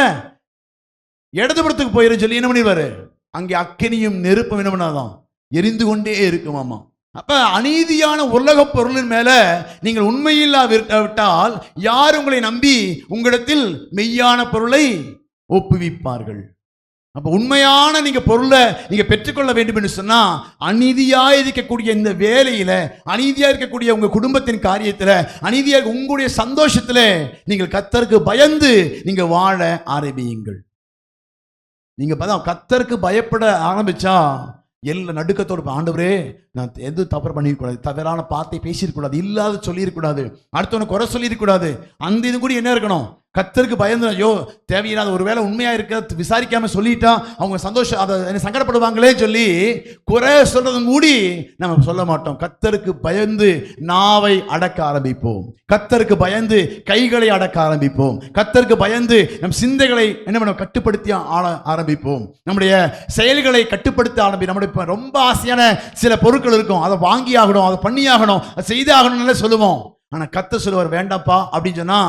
இடதுபுறத்துக்கு போயிரு சொல்லி என்ன பண்ணிடுவாரு, அங்கே அக்கினியும் நெருப்பும் என்ன பண்ணாதான் எரிந்து கொண்டே இருக்குமாமா. அப்ப அநீதியான உலக பொருளின் மேல நீங்கள் உண்மையில்லா விட்டால் யார் உங்களை நம்பி உங்களிடத்தில் மெய்யான பொருளை ஒப்புவிப்பார்கள்? அப்ப உண்மையான நீங்க பொருளை நீங்க பெற்றுக்கொள்ள வேண்டும் என்று சொன்னா, அநீதியா இருக்கக்கூடிய இந்த வேலையில, அநீதியா இருக்கக்கூடிய உங்க குடும்பத்தின் காரியத்துல, அநீதியா உங்களுடைய சந்தோஷத்துல நீங்கள் கர்த்தருக்கு பயந்து நீங்க வாழ ஆரம்பியுங்கள். நீங்க கர்த்தருக்கு பயப்பட ஆரம்பிச்சா எல்லா நடுக்கத்தோடு, ஆண்டவரே நான் எது தவறு பண்ணிருக்கூடாது, தவறான வார்த்தை பேசியிருக்கூடாது, இல்லாத சொல்லியிருக்கூடாது, அடுத்தவனை குறை சொல்லியிருக்கூடாது, அந்த இது கூட என்ன இருக்கணும், கர்த்தருக்கு பயந்து, ஐயோ தேவையில்லாத ஒருவேளை உண்மையா இருக்க விசாரிக்காம சொல்லிட்டா அவங்க சந்தோஷம் அதை சங்கடப்படுவாங்களே சொல்லி குறை சொல்றதும் கூடி நம்ம சொல்ல மாட்டோம். கர்த்தருக்கு பயந்து நாவை அடக்க ஆரம்பிப்போம், கர்த்தருக்கு பயந்து கைகளை அடக்க ஆரம்பிப்போம், கர்த்தருக்கு பயந்து நம் சிந்தைகளை என்ன பண்ண கட்டுப்படுத்தி ஆரம்பிப்போம், நம்முடைய செயல்களை கட்டுப்படுத்த ஆரம்பி. நம்முடைய ரொம்ப ஆசையான சில பொருட்கள் இருக்கும், அதை வாங்கி ஆகணும், அதை பண்ணி ஆகணும், அதை செய்து ஆகணும்னு சொல்லுவோம். ஆனா கர்த்தர் சொல்லுவார் வேண்டாப்பா அப்படின்னு சொன்னா,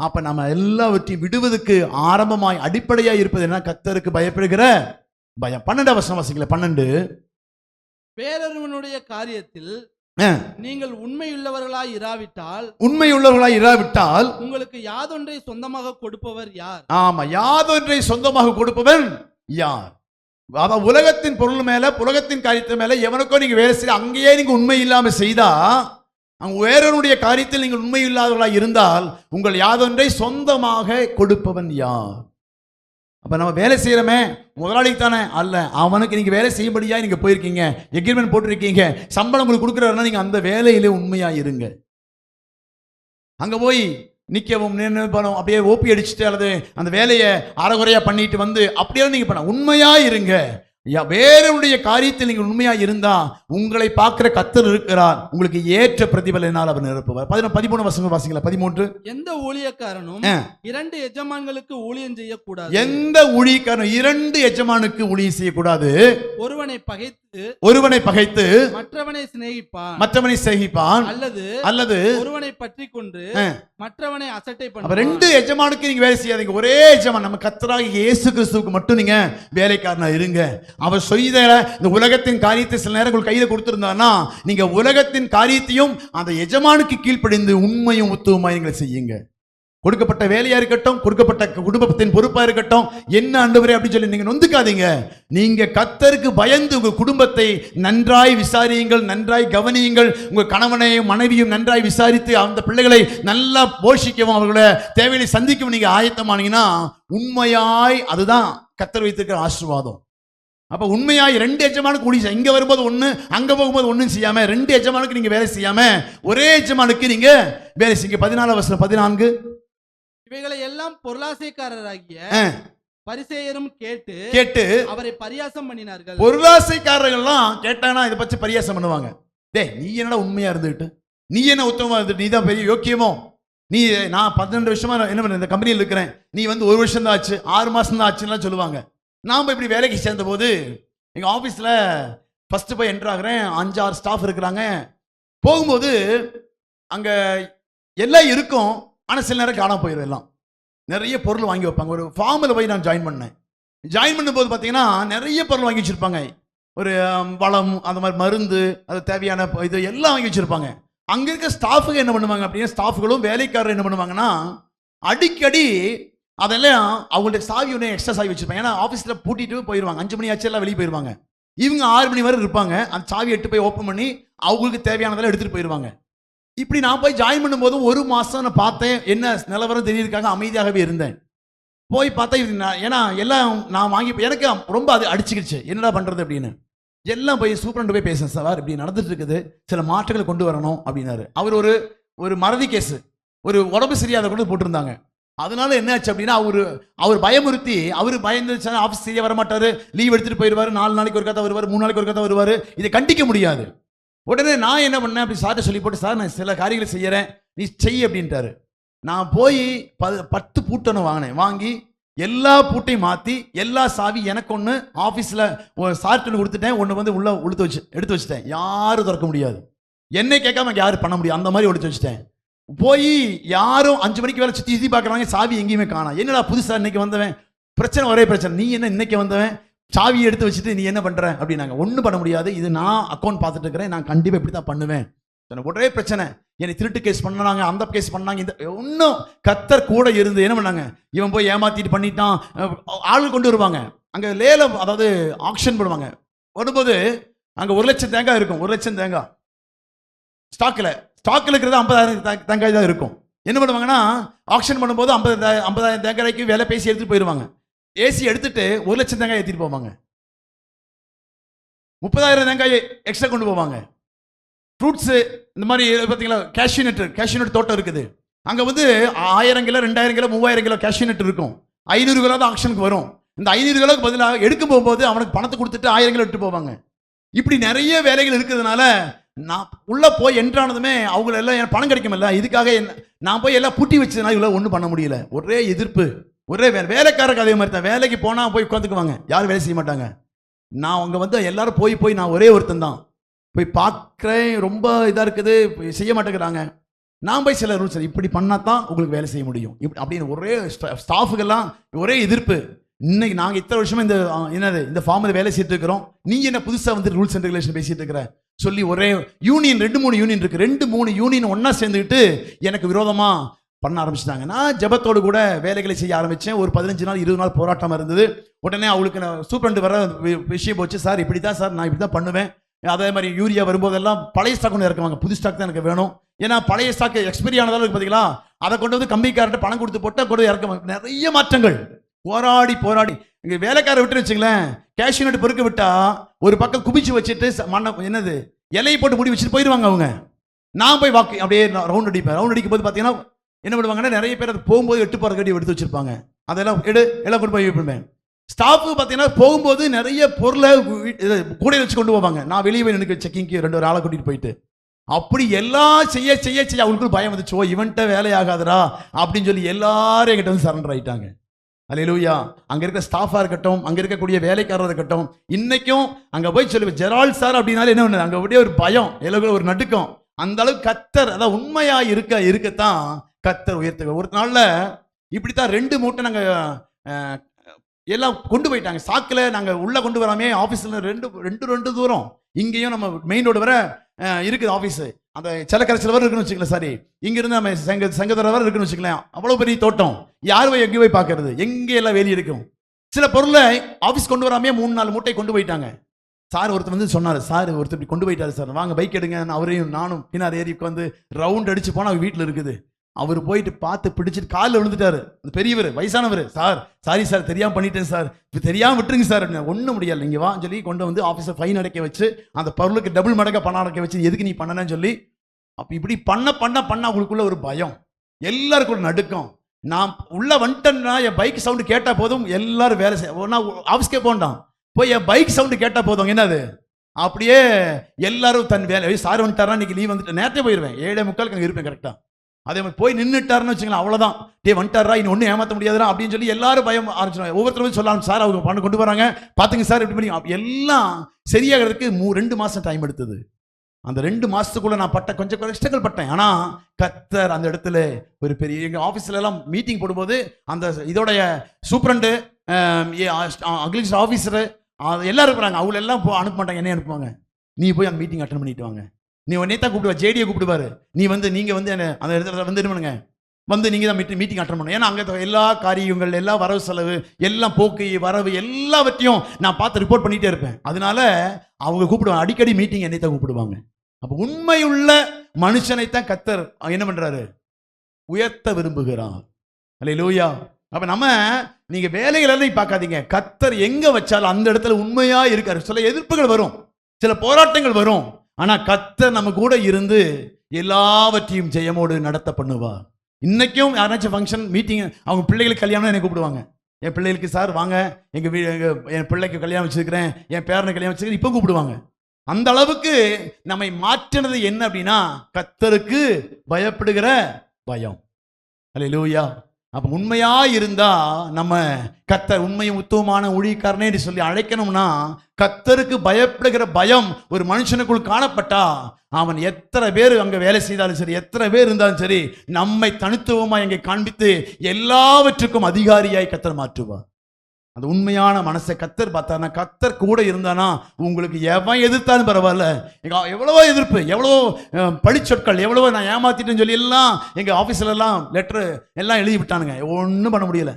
அப்ப நம்ம எல்லாவற்றையும் விடுவதற்கு ஆரம்பமாய் அடிப்படையா இருப்பது என்ன, கர்த்தருக்கு பயப்படுகிற பயம். 12 வசனம் வாசிக்கல. 12, வேறொருவனுடைய காரியத்தில் நீங்கள் உண்மையுள்ளவர்களாய் இராவிட்டால் உங்களுக்கு யாதொன்றை சொந்தமாக கொடுப்பவர் யார்? ஆமா, யாதொன்றை சொந்தமாக கொடுப்பவன் யார்? அதான் உலகத்தின் பொருள் மேல, உலகத்தின் காரியத்தின் மேல எவனுக்கோ நீங்க வேலை செய்ய, அங்கேயே நீங்க உண்மை இல்லாம செய்தா, அங்க வேறொருடைய காரியத்தில் நீங்கள் உண்மை இல்லாதவர்களாக இருந்தால் உங்கள் யாதொன்றை சொந்தமாக கொடுப்பவன் யார்? அப்ப நம்ம வேலை செய்யறோமே முதலாளி தானே அல்ல, அவனுக்கு நீங்க வேலை செய்யும்படியா நீங்க போயிருக்கீங்க, எக்ரிமெண்ட் போட்டிருக்கீங்க, சம்பளம் உங்களுக்கு கொடுக்குறாருன்னா நீங்க அந்த வேலையிலே உண்மையா இருங்க. அங்க போய் நிற்கவும் பணம் அப்படியே ஓப்பி அடிச்சுட்டு அல்லது அந்த வேலையை அறகுறையா பண்ணிட்டு வந்து அப்படியே நீங்க பண்ண உண்மையா இருங்க. வேறொருடைய காரியத்தில் நீங்கள் உண்மையா இருந்தா உங்களை பார்க்கிற கர்த்தர் இருக்கிறார், உங்களுக்கு ஏற்ற பிரதிபலனால் அவர் நிரப்புவார். 13 வசனம் வாசிங்களா. 13, எந்த ஊழியக்காரனும் 2 எஜமான்களுக்கு ஊழியம் செய்யக்கூடாது. எந்த ஊழியக்காரனும் 2 எஜமானுக்கு ஊழியம் செய்யக்கூடாது. ஒருவனை பகைத்து மற்றவனை சிநேகிப்பான், அல்லது ஒருவனை பற்றி கொண்டு மற்றவனை அசட்டை பண்ணுவான். 2 எஜமானுக்கு நீங்க வேலை செய்யாதீங்க. ஒரே எஜமான் நம்ம கர்த்தராகிய இயேசு கிறிஸ்துவுக்கு மட்டும் நீங்க வேலைக்காரனா இருங்க. அவர் செய்த இந்த உலகத்தின் காரியத்தை சில நேரங்கள் கையில கொடுத்திருந்தானா, நீங்க உலகத்தின் காரியத்தையும் அந்த எஜமானுக்கு கீழ்ப்படிந்து உண்மையும் உத்தமமாய் நீங்க செய்யுங்க. கொடுக்கப்பட்ட வேலையா இருக்கட்டும், கொடுக்கப்பட்ட குடும்பத்தின் பொறுப்பா இருக்கட்டும், என்ன ஆண்டவரே அப்படின்னு சொல்லி நீங்க நொந்துக்காதீங்க. நீங்க கர்த்தருக்கு பயந்து உங்க குடும்பத்தை நன்றாய் விசாரியுங்கள், நன்றாய் கவனியுங்கள். உங்க கணவனையும் மனைவியும் நன்றாய் விசாரித்து அந்த பிள்ளைகளை நல்லா போஷிக்கவும் அவர்களை தேவையை சந்திக்கவும் நீங்க ஆயத்தமானீங்கன்னா உண்மையாய் அதுதான் கர்த்தர் வைத்திருக்கிற ஆசீர்வாதம். அப்ப உண்மையாய் 2 எஜமானுக்கு ஊழியம் செய்ய, இங்க வரும்போது ஒண்ணு அங்க போகும்போது ஒண்ணும் செய்யாம 2 எஜமானுக்கு நீங்க வேலை செய்யாம ஒரே எஜமானுக்கு நீங்க வேலை செய்யுங்க. 14 வசனம் 14, இவைகளை எல்லாம் பொருளாசைக்காரராகிய பரிசேயரும் கேட்டு அவரை பரியாசம் பண்ணினார்கள். பொருளாசைக்காரர்கள்லாம் கேட்டானா இதை பற்றி பரியாசம் பண்ணுவாங்க. டேய், நீ என்னடா உண்மையா இருந்துட்டு, நீ என்ன உத்தமமா இருந்துட்டு, நீ தான் பெரிய யோக்கியமோ, நீ நான் 12 வருஷமா என்ன பண்ண இந்த கம்பெனியில் இருக்கிறேன், நீ வந்து 1 வருஷம் தான் ஆச்சு, 6 மாசம் தான் ஆச்சுன்னா சொல்லுவாங்க. நாம் இப்படி வேலைக்கு சேர்ந்த போது எங்க ஆபீஸ்ல ஃபர்ஸ்ட் போய் என்டர் ஆகுறேன், 5-6 ஸ்டாஃப் இருக்கிறாங்க. போகும்போது அங்க எல்லாம் இருக்கும், ஆனால் சில நேரம் காணாம போயிடும். எல்லாம் நிறைய பொருள் வாங்கி வைப்பாங்க. ஒரு ஃபார்மில் போய் நான் ஜாயின் பண்ணேன். ஜாயின் பண்ணும்போது பார்த்தீங்கன்னா நிறைய பொருள் வாங்கி வச்சிருப்பாங்க. ஒரு வளம், அந்த மாதிரி மருந்து, அது தேவையான இது எல்லாம் வாங்கி வச்சிருப்பாங்க. அங்கே இருக்க ஸ்டாஃபுக்கு என்ன பண்ணுவாங்க அப்படின்னா, ஸ்டாஃபுகளும் வேலைக்காரர் என்ன பண்ணுவாங்கன்னா, அடிக்கடி அதெல்லாம் அவங்களுடைய சாவி ஒன்று எக்ஸ்ட்ரா சாவி வச்சிருப்பாங்க. ஏன்னா ஆஃபீஸில் பூட்டிட்டு போயிடுவாங்க, 5 மணி ஆச்சு எல்லாம் வெளியே போயிடுவாங்க. இவங்க 6 மணி வரை இருப்பாங்க. அந்த சாவி எட்டு போய் ஓப்பன் பண்ணி அவங்களுக்கு தேவையானதெல்லாம் எடுத்துகிட்டு போயிடுவாங்க. இப்படி நான் போய் ஜாயின் பண்ணும்போது 1 மாதம் நான் பார்த்தேன், என்ன நிலவரம் தெரியறதுக்காக அமைதியாகவே இருந்தேன். போய் பார்த்தா இது ஏன்னா எல்லாம் நான் வாங்கி எனக்கு ரொம்ப அது அடிச்சுக்கிடுச்சு, என்னடா பண்ணுறது அப்படின்னு. எல்லாம் போய் சூப்பரண்டு போய் பேசுகிறேன், சார் இப்படி நடந்துட்டு இருக்குது, சில மாற்றங்களை கொண்டு வரணும் அப்படின்னாரு. அவர் ஒரு மறதி கேஸு, ஒரு உடம்பு சரியாத கொண்டு போட்டிருந்தாங்க. அதனால என்ன ஆச்சு அப்படின்னா அவர் பயமுறுத்தி, அவர் பயந்துச்சுன்னா ஆஃபீஸ் செய்ய வர மாட்டாரு, லீவ் எடுத்துட்டு போயிடுவாரு, 4 நாளைக்கு ஒரு கதை வருவாரு, 3 நாளைக்கு ஒரு கதை வருவாரு, இதை கண்டிக்க முடியாது. உடனே நான் என்ன பண்ணேன், அப்படி சார்ட்ட சொல்லி போட்டு, சார் நான் சில காரியங்களை செய்யறேன், நீ செய் அப்படின்ட்டாரு. நான் போய் 10 பூட்டணும் வாங்கினேன். வாங்கி எல்லா பூட்டையும் மாற்றி எல்லா சாவி எனக்கு ஒன்று ஆஃபீஸில் சார்ட்டு கொடுத்துட்டேன், ஒன்று வந்து உள்ள எடுத்து வச்சுட்டேன். யாரும் திறக்க முடியாது, என்னை கேட்காம யாரும் பண்ண முடியும், அந்த மாதிரி எடுத்து வச்சுட்டேன். போய் யாரும் 5 மணிக்கு வேலை சுற்றி பார்க்குறாங்க, சாவி எங்கேயுமே காணோம். என்னடா புதுசாக இன்னைக்கு வந்தவன், பிரச்சனை ஒரே பிரச்சனை, நீ என்ன இன்னைக்கு வந்தவன் சாவியை எடுத்து வச்சுட்டு நீ என்ன பண்ணுற அப்படின்னாங்க. ஒன்றும் பண்ண முடியாது, இது நான் அக்கௌண்ட் பார்த்துட்டு இருக்கிறேன், நான் கண்டிப்பாக இப்படி தான் பண்ணுவேன். ஒரே பிரச்சனை, என்னை திருட்டு கேஸ் பண்ணாங்க, அந்த கேஸ் பண்ணாங்க, இந்த ஒன்றும் கர்த்தர் கூட இருந்து என்ன பண்ணாங்க, இவன் போய் ஏமாத்திட்டு பண்ணிட்டான், ஆள் கொண்டு வருவாங்க. அங்கே லேலம், அதாவது ஆக்ஷன் பண்ணுவாங்க. வரும்போது அங்கே 1 லட்சம் தேங்காய் இருக்கும், 1 லட்சம் தேங்காய் ஸ்டாக்கில் இருக்கிறது 50,000 தேங்காய் தான் இருக்கும். என்ன பண்ணுவாங்கன்னா, ஆக்ஷன் பண்ணும்போது 50,000 தேங்காய்க்கு விலை பேசி எடுத்துட்டு போயிடுவாங்க. ஏசி எடுத்துட்டு 1 லட்சம் தேங்காய் ஏற்றிட்டு போவாங்க. 30,000 தேங்காய் எக்ஸ்ட்ரா கொண்டு போவாங்க. ஃப்ரூட்ஸு இந்த மாதிரி பார்த்தீங்களா, கேஷ்யூ நட் தோட்டம் இருக்குது. அங்கே வந்து 1000 kilo, 2000 kilo, 3000 kilo cashew nut இருக்கும். 500 கிலோ தான் ஆக்ஷனுக்கு வரும். இந்த 500 கிலோக்கு பதிலாக எடுக்கும் போகும்போது அவனுக்கு பணத்தை கொடுத்துட்டு 1000 கிலோ எடுத்து போவாங்க. இப்படி நிறைய வேலைகள் இருக்கிறதுனால நான் உள்ளே போய் என்ட்ரானதுமே அவங்களெல்லாம் எனக்கு பணம் கிடைக்குமில்ல, இதுக்காக நான் போய் எல்லாம் பூட்டி வச்சதுனால இவ்வளோ ஒன்றும் பண்ண முடியல. ஒரே எதிர்ப்பு, ஒரே வேலைக்காரருக்கு அதே மாதிரி தான். வேலைக்கு போனால் போய் உட்காந்துக்குவாங்க, யாரும் வேலை செய்ய மாட்டாங்க. நான் அங்கே வந்து எல்லாரும் போய் நான் ஒரே ஒருத்தன் தான் போய் பார்க்குறேன், ரொம்ப இதாக இருக்குது, செய்ய மாட்டேங்கிறாங்க. நான் போய் சில ரூல்ஸ், இப்படி பண்ணால் தான் உங்களுக்கு வேலை செய்ய முடியும் அப்படின்னு ஒரே ஸ்டாஃபுக்கெல்லாம் ஒரே எதிர்ப்பு. இன்னைக்கு நாங்கள் இத்தனை வருஷமா இந்த ஃபார்மில் வேலை செய்துட்டு இருக்கிறோம், நீங்கள் என்ன புதுசாக வந்து ரூல்ஸ் அண்ட் ரெகுலேஷன் பேசிட்டு இருக்கிற சொல்லி ஒரே யூனியன், 2-3 யூனியன் இருக்கு, 2-3 யூனியன் ஒன்னா சேர்ந்துக்கிட்டு எனக்கு விரோதமாக பண்ண ஆரம்பிச்சிட்டாங்க. நான் ஜெபத்தோடு கூட வேலைகளை செய்ய ஆரம்பித்தேன். ஒரு 15 நாள் 20 நாள் போராட்டம் இருந்தது. உடனே அவளுக்கு நான் சூப்பரண்டு வர விஷயம் போச்சு, சார் இப்படி தான் சார், நான் இப்படி தான் பண்ணுவேன். அதே மாதிரி யூரியா வரும்போதெல்லாம் பழைய ஸ்டாக் ஒன்று இறக்குவாங்க, புது ஸ்டாக் தான் எனக்கு வேணும். ஏன்னா பழைய ஸ்டாக் எக்ஸ்பைரி ஆனதால இருக்கு பார்த்தீங்களா, அதை கொண்டு வந்து கம்பிக்கார்ட்ட பணம் கொடுத்து போட்டு கொண்டு இறக்குவாங்க. நிறைய மாற்றங்கள், போராடி இங்கே வேலைக்காரை விட்டு வச்சுங்களேன், கேஷ்யூ நட் பொறுக்க விட்டா ஒரு பக்கம் குபிச்சு வச்சுட்டு என்னது இலையை போட்டு முடி வச்சுட்டு போயிடுவாங்க அவங்க. நான் போய் வாக்கு அப்படியே ரவுண்ட் அடிப்பேன். ரவுண்ட் அடிக்கும் போது பார்த்தீங்கன்னா என்ன பண்ணுவாங்கன்னா, நிறைய பேர் அது போகும்போது 8 போகிற கட்டி எடுத்து வச்சிருப்பாங்க, அதெல்லாம் எல்லாம் கொண்டு போய் வைப்பேன். ஸ்டாஃபு பார்த்தீங்கன்னா போகும்போது நிறைய பொருளை கூடையில் வச்சு கொண்டு போவாங்க. நான் வெளியே போய் எனக்கு செக்கிங்க்கு 2 ஆளை கூட்டிகிட்டு போயிட்டு அப்படி எல்லாம் செய்ய அவங்களுக்குள்ள பயம் வந்துச்சு, ஓ இவன்ட்ட வேலையாகாதரா அப்படின்னு சொல்லி எல்லாரும் என்கிட்ட வந்து சரண்டர் ஆயிட்டாங்க. அல்லேலூயா. அங்கே இருக்க ஸ்டாஃபாக இருக்கட்டும், அங்கே இருக்கக்கூடிய வேலைக்காரராக இருக்கட்டும், இன்னைக்கும் அங்கே போய் சொல்லி ஜெரால்ட் சார் அப்படின்னாலே என்ன ஒன்று, அங்கே அப்படியே ஒரு பயம், எல்லாருக்கும் ஒரு நடுக்கம். அந்த அளவுக்கு கர்த்தர், அதான் உண்மையாக இருக்கத்தான் கர்த்தர் உயர்த்துக. ஒரு நாளில் இப்படித்தான் 2 மூட்டை நாங்கள் எல்லாம் கொண்டு போயிட்டாங்க சாக்கில். நாங்கள் உள்ளே கொண்டு வராமே, ஆஃபீஸில் ரெண்டு தூரம், இங்கேயும் நம்ம மெயின் ரோடு வர இருக்குது ஆஃபீஸு, அந்த செலக்கரைச்சல் வர இருக்குன்னு வச்சுக்கலாம். சரி, இங்கிருந்து நம்ம சங்கத்தர வர இருக்குன்னு வச்சுக்கலாம். அவ்வளோ பெரிய தோட்டம், யார் போய் எங்கே போய் பார்க்கறது, எங்கே எல்லாம் வேலி இருக்கும். சில பொருளை ஆஃபீஸ் கொண்டு வராமே 3-4 மூட்டை கொண்டு போயிட்டாங்க. சார் ஒருத்தர் வந்து சொன்னார், சார் ஒருத்தர் இப்படி கொண்டு போயிட்டாரு சார், வாங்க பைக் எடுங்க. அவரையும் நானும் பின்னார் ஏறி உட்காந்து ரவுண்ட் அடிச்சு போனால் அவர் வீட்டில் இருக்குது. அவர் போயிட்டு பார்த்து பிடிச்சிட்டு காலில் விழுந்துட்டாரு. அந்த பெரியவர், வயசானவர், சாரி சார் தெரியாமல் பண்ணிட்டேன் சார், இப்போ தெரியாமல் விட்டுருங்க சார் அப்படின்னா. ஒன்றும் முடியாது, இங்கே வா சொல்லி கொண்டு வந்து ஆஃபீஸை ஃபைன் அடைக்க வச்சு, அந்த பொருளுக்கு டபுள் மடங்காக பணம் அடைக்க வச்சு, எதுக்கு நீ பண்ணனன்னு சொல்லி, அப்போ இப்படி பண்ண அவங்களுக்குள்ள ஒரு பயம், எல்லாருக்கும் ஒரு நடுக்கம். நான் உள்ள வந்துட்டேன்னா என் பைக் சவுண்டு கேட்டால் போதும் எல்லாரும் வேலை செய்ய, நான் ஆஃபீஸ்க்கே போண்டான், போய் என் பைக் சவுண்டு கேட்டால் போதும் என்னது, அப்படியே எல்லாரும் தன் வேலை, சார் வந்துட்டாரா இன்னைக்கு லீவ் வந்துட்டு, நேரத்தே போயிடுவேன், 7:45 அங்கே இருப்பேன் கரெக்டாக. அதே மாதிரி போய் நின்றுட்டாருன்னு வச்சுக்கலாம், அவ்வளோதான், டே வந்துட்டாரா இன்னும் ஒன்றும் ஏமாற்ற முடியாதுடா அப்படின்னு சொல்லி எல்லாரும் பயம் ஆரம்பிச்சிடுவாங்க. ஒவ்வொருத்தரும் சொல்லலாம், சார் அவங்க பண்ண கொண்டு வராங்க பார்த்துங்க சார் இப்படி பண்ணி. எல்லாம் சரியாகிறதுக்கு 2 மாதம் டைம் எடுத்தது. அந்த 2 மாதத்துக்குள்ளே நான் கொஞ்சம் கஷ்டங்கள் பட்டேன். ஆனால் கர்த்தர் அந்த இடத்துல ஒரு பெரிய, எங்கள் ஆஃபீஸில் எல்லாம் மீட்டிங் போடும்போது அந்த இதோடைய சூப்பரண்டு, அக்லிஸ்ட் ஆஃபீஸரு எல்லாரும் இருக்கிறாங்க, அவங்க எல்லாம் அனுப்ப மாட்டாங்க, என்ன அனுப்புவாங்க, நீ போய் அந்த மீட்டிங் அட்டன் பண்ணிட்டு வாங்க, நீ உடனே தான் கூப்பிடுவா, ஜேடியை கூப்பிடுவாரு, நீங்கள் வந்து அந்த இடத்துல வந்து என்ன பண்ணுங்க, வந்து நீங்கள் தான் மீட்டிங் அட்டன் பண்ணணும். ஏன்னா அங்கே எல்லா காரியங்கள், எல்லா வரவு செலவு, எல்லாம் போக்கு வரவு எல்லாவற்றையும் நான் பார்த்து ரிப்போர்ட் பண்ணிகிட்டே இருப்பேன். அதனால அவங்க கூப்பிடுவாங்க, அடிக்கடி மீட்டிங் என்னை தான் கூப்பிடுவாங்க. அப்போ உண்மையுள்ள மனுஷனைத்தான் கர்த்தர் என்ன பண்ணுறாரு, உயர்த்த விரும்புகிறார். அல்லேலூயா. அப்போ நீங்கள் வேலைகளெல்லாம் பார்க்காதீங்க, கர்த்தர் எங்கே வச்சாலும் அந்த இடத்துல உண்மையாக இருக்காரு. சில எதிர்ப்புகள் வரும், சில போராட்டங்கள் வரும், ஆனால் கர்த்தர் நம்ம கூட இருந்து எல்லாவற்றையும் ஜெயமோடு நடத்த பண்ணுவார். இன்னைக்கும் யாராச்சும் ஃபங்க்ஷன் மீட்டிங் அவங்க பிள்ளைகளுக்கு கல்யாணம் என்னை கூப்பிடுவாங்க. என் பிள்ளைகளுக்கு சார் வாங்க, என் பிள்ளைக்கு கல்யாணம் வச்சிருக்கிறேன், என் பேரனுக்கு கல்யாணம் வச்சிருக்கிறேன், இப்போ கூப்பிடுவாங்க. அந்த அளவுக்கு நம்மை மாற்றினது என்ன அப்படின்னா கர்த்தருக்கு பயப்படுகிற பயம். அல்லேலூயா. அப்ப உண்மையா இருந்தா நம்ம கர்த்தர் உண்மையும் உத்தமமான ஊழியக்காரனே என்று சொல்லி அழைக்கணும்னா கர்த்தருக்கு பயப்படுகிற பயம் ஒரு மனுஷனுக்குள் காணப்பட்டா அவன் எத்தனை பேர் அங்க வேலை செய்தாலும் சரி, எத்தனை பேர் இருந்தாலும் சரி, நம்மை தனித்துவமா இங்கே காண்பித்து எல்லாவற்றுக்கும் அதிகாரியாய் கர்த்தர் மாற்றுவார். அந்த உண்மையான மனசை கர்த்தர் பார்த்தானா, கர்த்தர் கூட இருந்தானா உங்களுக்கு எவன் எதிர்த்தாலும் பரவாயில்ல. எவ்வளவோ எதிர்ப்பு, எவ்வளவோ பழிச்சொற்கள், எவ்வளவோ நான் ஏமாத்திட்டேன்னு சொல்லி எல்லாம் எங்க ஆபீஸ்ல எல்லாம் லெட்டர் எல்லாம் எழுதி விட்டானுங்க. ஒன்றும் பண்ண முடியல.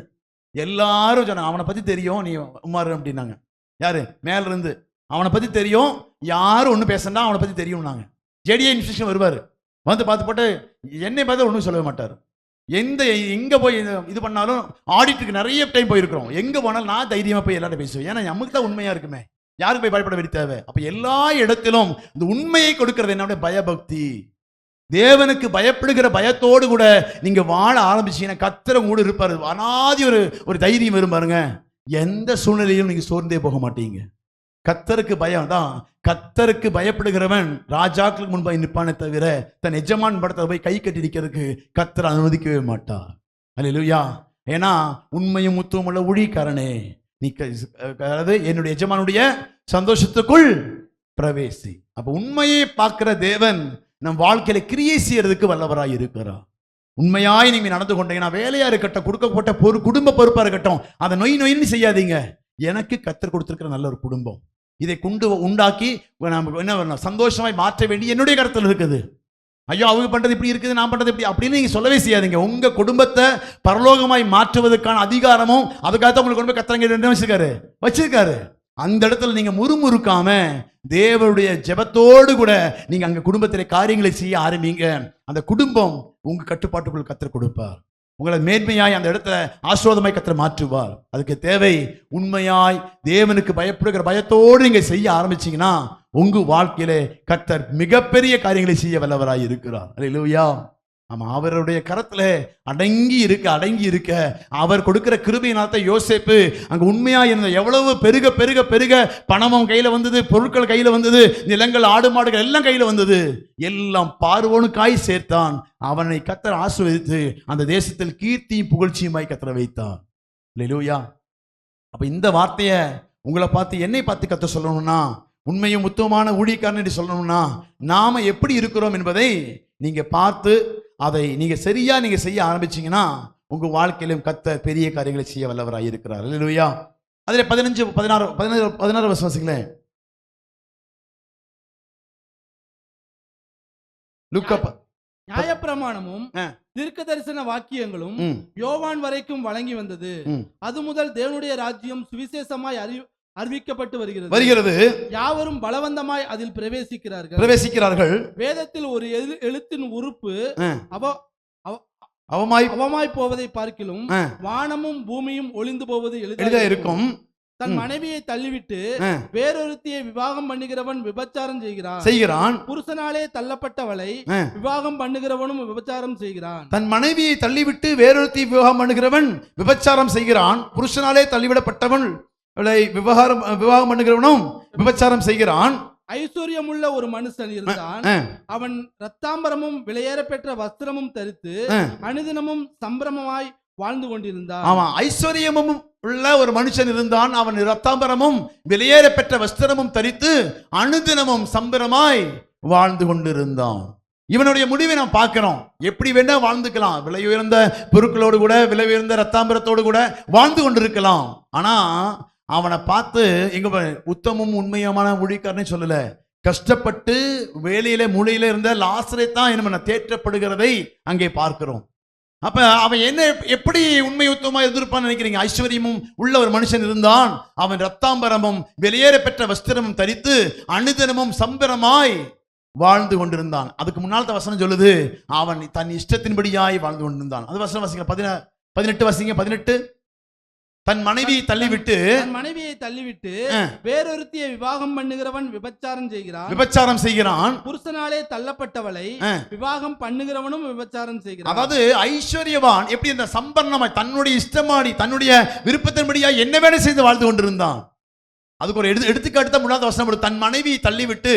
எல்லாரும் சொன்னாங்க அவனை பத்தி தெரியும், நீ உமாரு அப்படின்னாங்க. யாரு மேல இருந்து அவனை பத்தி தெரியும், யாரும் ஒன்றும் பேசண்டா, அவனை பத்தி தெரியும்னாங்க. ஜேடிஏ இன்ஸ்டியூஷன் வருவார், வந்து பார்த்து போட்டு என்னை பார்த்து ஒன்றும் சொல்லவே மாட்டார். எங்க போய் இது பண்ணாலும் ஆடிட்டுக்கு நிறைய டைம் போயிருக்கிறோம். எங்க போனாலும் நான் தைரியமா போய் எல்லாரும் பேசுவேன். ஏன்னா நமக்கு தான் உண்மையா இருக்குமே, யாருக்கு போய் பயப்பட வேண்டிய தேவை. அப்ப எல்லா இடத்திலும் இந்த உண்மையை கொடுக்கிறது என்னுடைய பயபக்தி. தேவனுக்கு பயப்படுகிற பயத்தோடு கூட நீங்க வாழ ஆரம்பிச்சீங்கன்னா கர்த்தர் கூட இருப்பாரு. அனாதி ஒரு தைரியம் வரும் பாருங்க. எந்த சூழ்நிலையிலும் நீங்க சோர்ந்தே போக மாட்டீங்க. கர்த்தருக்கு பயம் தான். கர்த்தருக்கு பயப்படுகிறவன் ராஜாக்களுக்கு முன்பாக நிற்பானே தவிர தன் எஜமான் படத்தை போய் கை கட்டி நிற்கிறதுக்கு கர்த்தர் அனுமதிக்கவே மாட்டார். அல்லேலூயா. ஏன்னா உண்மையும் முத்துவம் உள்ள ஊழியக்காரனே, நீ அதாவது என்னுடைய எஜமானுடைய சந்தோஷத்துக்குள் பிரவேசி. அப்ப உண்மையை பார்க்கிற தேவன் நம் வாழ்க்கையில கிரியை செய்யறதுக்கு வல்லவராய் இருக்கிறார். உண்மையாய் நீங்க நடந்து கொண்டீங்கன்னா, வேலையா இருக்கட்டும், கொடுக்கப்பட்ட குடும்ப பொறுப்பா இருக்கட்டும், அதை நொயின்னு செய்யாதீங்க. எனக்கு கர்த்தர் கொடுத்திருக்கிற நல்ல ஒரு குடும்பம், இதை உண்டாக்கி நம்ம என்ன பண்ணணும், சந்தோஷமாய் மாற்ற வேண்டிய என்னுடைய கருத்தில் இருக்குது. ஐயோ அவங்க பண்றது இப்படி இருக்குது, நான் பண்றது இப்படி அப்படின்னு நீங்க சொல்லவே செய்யாதீங்க. உங்க குடும்பத்தை பரலோகமாய் மாற்றுவதற்கான அதிகாரமும் அதுக்காக உங்களுக்கு கொண்டு போய் கர்த்தர் வச்சிருக்காரு. அந்த இடத்துல நீங்க முறுமுறுக்காம தேவனுடைய ஜெபத்தோடு கூட நீங்க அங்க குடும்பத்திலே காரியங்களை செய்ய ஆரம்பிங்க. அந்த குடும்பம் உங்க கட்டுப்பாட்டுக்குள் கர்த்தர் கொடுப்பார். உங்களை மேன்மையாய் அந்த இடத்துல ஆசீர்வாதமாய் கர்த்தர் மாற்றுவார். அதுக்கு தேவை உண்மையாய் தேவனுக்கு பயப்படுகிற பயத்தோடு நீங்க செய்ய ஆரம்பிச்சீங்கன்னா உங்க வாழ்க்கையிலே கர்த்தர் மிகப்பெரிய காரியங்களை செய்ய வல்லவராய் இருக்கிறார். அல்லேலூயா. ஆமா, அவருடைய கரத்துல அடங்கி இருக்க அவர் கொடுக்கிற கிருபையினால யோசேப்பு அங்க உண்மையா இருந்த எவ்வளவு பெருக பெருக பெருக பணமும் கையில வந்தது, பொருட்கள் கையில வந்தது, நிலங்கள் ஆடு மாடுகள் எல்லாம் கையில வந்தது. எல்லாம் பார்வோனுக்காய் சேர்த்தான். அவனை கர்த்தர் ஆசீர்வதித்து அந்த தேசத்தில் கீர்த்தியும் புகழ்ச்சியுமாய் கர்த்தர் வைத்தான். அல்லேலூயா. அப்ப இந்த வார்த்தையை உங்களை பார்த்து என்னை பார்த்து கர்த்தர் சொல்லணும்னா, உண்மையும் உத்தமமான ஊழியக்காரன் என்று சொல்லணும்னா நாம எப்படி இருக்கிறோம் என்பதை நீங்க பார்த்து அதை நீங்க சரியா நீங்க செய்ய ஆரம்பிச்சீங்கன்னா உங்க வாழ்க்கையிலும் கர்த்தர் பெரிய காரியங்களை செய்ய வல்லவராய் இருக்கிறார். அல்லேலூயா. அதிலே 15-16 வசனங்களே. நியாயப்பிரமாணமும் தீர்க்க தரிசன வாக்கியங்களும் யோவான் வரைக்கும் வழங்கி வந்தது. அது முதல் தேவனுடைய ராஜ்யம் சுவிசேஷமாய் அறிவிக்கப்பட்டு வருகிறது. யாவரும் பலவந்தமாய் அதில் பிரவேசிக்கிறார்கள். வேதத்தில் ஒரு எழுத்தின் உறுப்பு அவமாய் போவதை பார்க்கிலும் வானமும் பூமியும் ஒளிந்து போவது எளிதாக இருக்கும். தன் மனைவியை தள்ளிவிட்டு வேறொருத்தியை விவாகம் பண்ணுகிறவன் விபச்சாரம் செய்கிறான். புருஷனாலே தள்ளப்பட்டவளை விவாகம் பண்ணுகிறவனும் விபச்சாரம் செய்கிறான். தன் மனைவியை தள்ளிவிட்டு வேறொருத்தியை விவாகம் பண்ணுகிறவன் விபச்சாரம் செய்கிறான். புருஷனாலே தள்ளிவிடப்பட்டவன் விவாகம் பண்ணுகிறவனும் விபச்சாரம் செய்கிறான். ஐஸ்வர்யமுள்ள ஒரு மனுஷன் இருந்தான். அவன் ரத்தாம்பரமும் விலையேற பெற்ற வஸ்திரமும் தரித்து அனுதினமும் சம்பிரமமாய் வாழ்ந்து கொண்டிருந்தான். ஆமா, ஐஸ்வர்யமும் உள்ள ஒரு மனுஷன் இருந்தான். அவன் ரத்தாம்பரமும் விலையேற பெற்ற வஸ்திரமும் தரித்து அனுதினமும் சம்பிரமாய் வாழ்ந்து கொண்டிருந்தான். இவனுடைய முடிவை நாம் பார்க்கிறோம். எப்படி வேணா வாழ்ந்துக்கலாம், விலை உயர்ந்த பொருட்களோடு கூட, விலை உயர்ந்த ரத்தாம்பரத்தோடு கூட வாழ்ந்து கொண்டிருக்கலாம். ஆனா அவனை பார்த்து எங்க உத்தமும் உண்மையுமான ஊழியக்காரனே சொல்லல, கஷ்டப்பட்டு வேலையில மூலையில இருந்த லாசரை தான் என்ன தேற்றப்படுகிறதை அங்கே பார்க்கிறோம். அப்ப அவன் என்ன எப்படி உண்மை உத்தமா எதிர்ப்பான்னு நினைக்கிறீங்க? ஐஸ்வர்யமும் உள்ள ஒரு மனுஷன் இருந்தான். அவன் ரத்தாம்பரமும் வெளியேற பெற்ற வஸ்திரமும் தரித்து அனுதினமும் சம்பிரமாய் வாழ்ந்து கொண்டிருந்தான். அதுக்கு முன்னால் வசனம் சொல்லுது, அவன் தன் இஷ்டத்தின்படியாய் வாழ்ந்து கொண்டிருந்தான். அது வசனம் வாசிங்க, 18 வாசிங்க. 18 தன் மனைவியை தள்ளிவிட்டு வேறொருத்தியை விவாகம் பண்ணுகிறவன் விபச்சாரம் செய்கிறான். புருஷனாலே தள்ளப்பட்டவளை விவாகம் பண்ணுகிறவனும் விபச்சாரம் செய்கிறான். அதாவது ஐஸ்வர்யவான் எப்படி இந்த சம்பரணமாய் தன்னுடைய இஷ்டமாடி தன்னுடைய விருப்பத்தின்படியா என்ன வேலை செய்து வாழ்ந்து கொண்டிருந்தான். அதுக்கு ஒரு எடுத்துக்காட்டு தான் முன்னாடி வசனம். தன் மனைவியை தள்ளிவிட்டு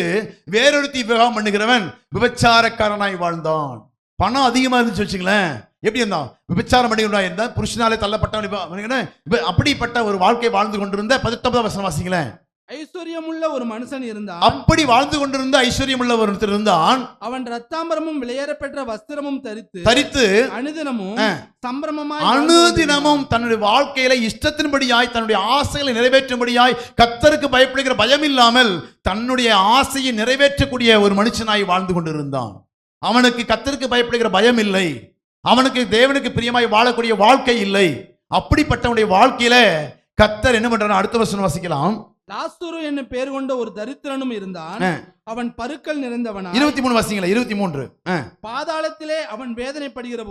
வேறொருத்தி விவாகம் பண்ணுகிறவன் விபச்சாரக்காரனாய் வாழ்ந்தான். பணம் அதிகமா இருந்துச்சு வச்சுங்களேன், எப்படி இருந்தான்? விபச்சாரம் பண்ணிக்கிறா இருந்தா, புருஷனாலே தள்ளப்பட்டவன் அப்படிப்பட்ட ஒரு வாழ்க்கை வாழ்ந்து கொண்டிருந்த 19 வசனம் வாசிங்களேன். ஐஸ்வர்யமுள்ள ஒரு மனுஷன் இருந்தான். அப்படி வாழ்ந்து கொண்டிருந்த ஐஸ்வர்யமுள்ள ஒருத்தர் இருந்தான். அவன் ரத்தாம்பரமும் விலையேறப்பெற்ற வஸ்திரமும் தரித்து அனுதினமும் தன்னுடைய வாழ்க்கையில இஷ்டத்தின்படியாய் தன்னுடைய ஆசைகளை நிறைவேற்றும்படியாய் கர்த்தருக்கு பயப்படுகிற பயம் இல்லாமல் தன்னுடைய ஆசையை நிறைவேற்றக்கூடிய ஒரு மனுஷனாய் வாழ்ந்து கொண்டிருந்தான். அவனுக்கு கர்த்தருக்கு பயப்படுகிற பயம் இல்லை, அவனுக்கு தேவனுக்கு பிரியமாய் வாழக்கூடிய வாழ்க்கை இல்லை. அப்படிப்பட்டவனுடைய வாழ்க்கையில கர்த்தர் என்ன பண்றாரு? அடுத்த வசனம் வாசிக்கலாம். லாசரு என்னும் பேர் கொண்ட ஒரு தரித்திரனும் இருந்தான். அவன் பருக்கள் நிறைந்தவனா. 23 வாசிங்களா. 23. பாதாளத்திலே அவன் வேதனைப்படுகிற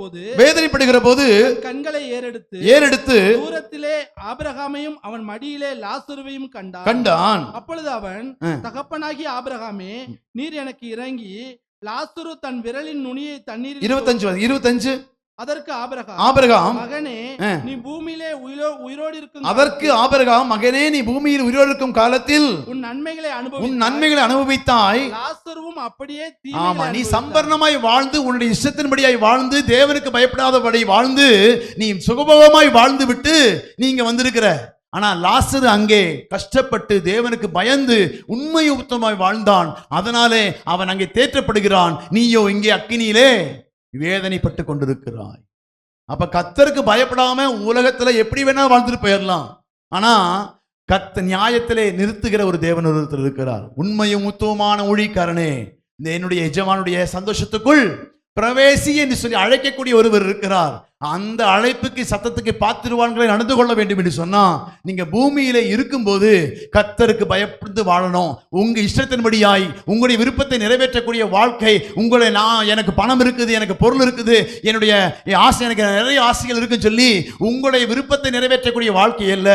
போது கண்களை ஏறெடுத்து தூரத்திலே ஆபிரகாமையும் அவன் மடியிலே லாசருவையும் கண்டான். அப்பொழுது அவன், தகப்பனாகி ஆபிரகாமே, நீர் எனக்கு இறங்கி லாசரு தன் விரலின் நுனியை தண்ணீர். 25. அதற்கு ஆபிரகாம், மகனே, நீ பூமியிலே உயிரோடு இருக்கும். அதற்கு ஆபிரகாம், மகனே, நீ பூமியில் உயிரோடு இருக்கும் காலத்தில் உன் நன்மைகளை அனுபவித்தாய். லாசருவும் அப்படியே. ஆமா, நீ சம்பரணமாய் வாழ்ந்து உன்னுடைய இஷ்டத்தின்படியாய் வாழ்ந்து தேவனுக்கு பயப்படாதபடி வாழ்ந்து நீ சுகபோகமாய் வாழ்ந்து விட்டு நீங்க வந்திருக்கிற. ஆனா லாசரு அங்கே கஷ்டப்பட்டு தேவனுக்கு பயந்து உண்மையுத்தமாய் வாழ்ந்தான். அதனாலே அவன் அங்கே தேற்றப்படுகிறான். நீயோ இங்கே அக்கினியிலே வேதனைப்பட்டு கொண்டிருக்கிறாய். அப்ப கர்த்தருக்கு பயப்படாம உலகத்துல எப்படி வேணா வாழ்ந்துட்டு போயிடலாம். ஆனா கர்த்தர் நியாயத்திலே நிறுத்துகிற ஒரு தேவன் ஒருத்தர் இருக்கிறார். உண்மையும் உத்தமமான ஊழியக்காரனே, இந்த என்னுடைய எஜமானுடைய சந்தோஷத்துக்குள் பிரவேசி என்று சொல்லி அழைக்கக்கூடிய ஒருவர் இருக்கிறார். அந்த அழைப்புக்கு சத்தத்துக்கு பாத்திருவான்களை நடந்து கொள்ள வேண்டும் என்று சொன்னா, நீங்க பூமியில இருக்கும்போது கர்த்தருக்கு பயப்பட்டு வாழணும். உங்க இஷ்டத்தின்படியாய் உங்களுடைய விருப்பத்தை நிறைவேற்றக்கூடிய வாழ்க்கை. உங்களை எனக்கு பணம் இருக்குது, எனக்கு பொருள் இருக்குது, என்னுடைய ஆசை, எனக்கு நிறைய ஆசைகள் இருக்குன்னு சொல்லி உங்களுடைய விருப்பத்தை நிறைவேற்றக்கூடிய வாழ்க்கை அல்ல.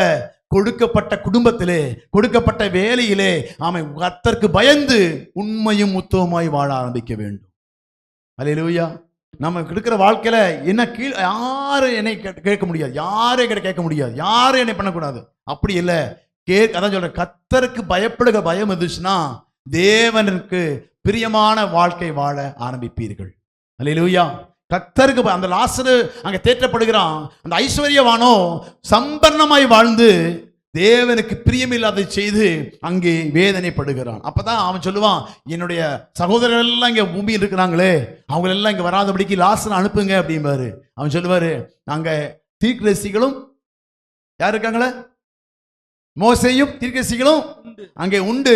கொடுக்கப்பட்ட குடும்பத்திலே, கொடுக்கப்பட்ட வேலையிலே ஆமென் கர்த்தருக்கு பயந்து உண்மையும் உத்தமமாய் வாழ ஆரம்பிக்க வேண்டும். அல்லேலூயா. நம்ம இருக்கிற வாழ்க்கையில என்ன யாரும் என்னை கேட்க முடியாது, யாரும் என்கிட்ட கேட்க முடியாது, யாரும் என்னை பண்ணக்கூடாது, அப்படி இல்லை. அதான் சொல்றேன், கர்த்தருக்கு பயப்படுகிற பயம் இருந்துச்சுன்னா தேவனுக்கு பிரியமான வாழ்க்கை வாழ ஆரம்பிப்பீர்கள். அல்லேலூயா. கர்த்தருக்கு அந்த லாசரு அங்க தேற்றப்படுகிறான். அந்த ஐஸ்வர்யவானோ சம்பரணமாய் வாழ்ந்து தேவனுக்கு பிரியமில்லாத செய்து அங்கே வேதனைப்படுகிறான். அப்பதான் அவன் சொல்லுவான், என்னுடைய சகோதரர்கள் எல்லாம் இங்க பூமியில் இருக்கிறாங்களே, அவங்க எல்லாம் இங்க வராதபடிக்கு லாசரை அனுப்புங்க அப்படிம்பாரு. அவன் சொல்லுவாரு, அங்க தீர்க்கதரிசிகளும் யார் இருக்காங்களே, மோசேயும் தீர்க்கதரிசிகளும் அங்கே உண்டு.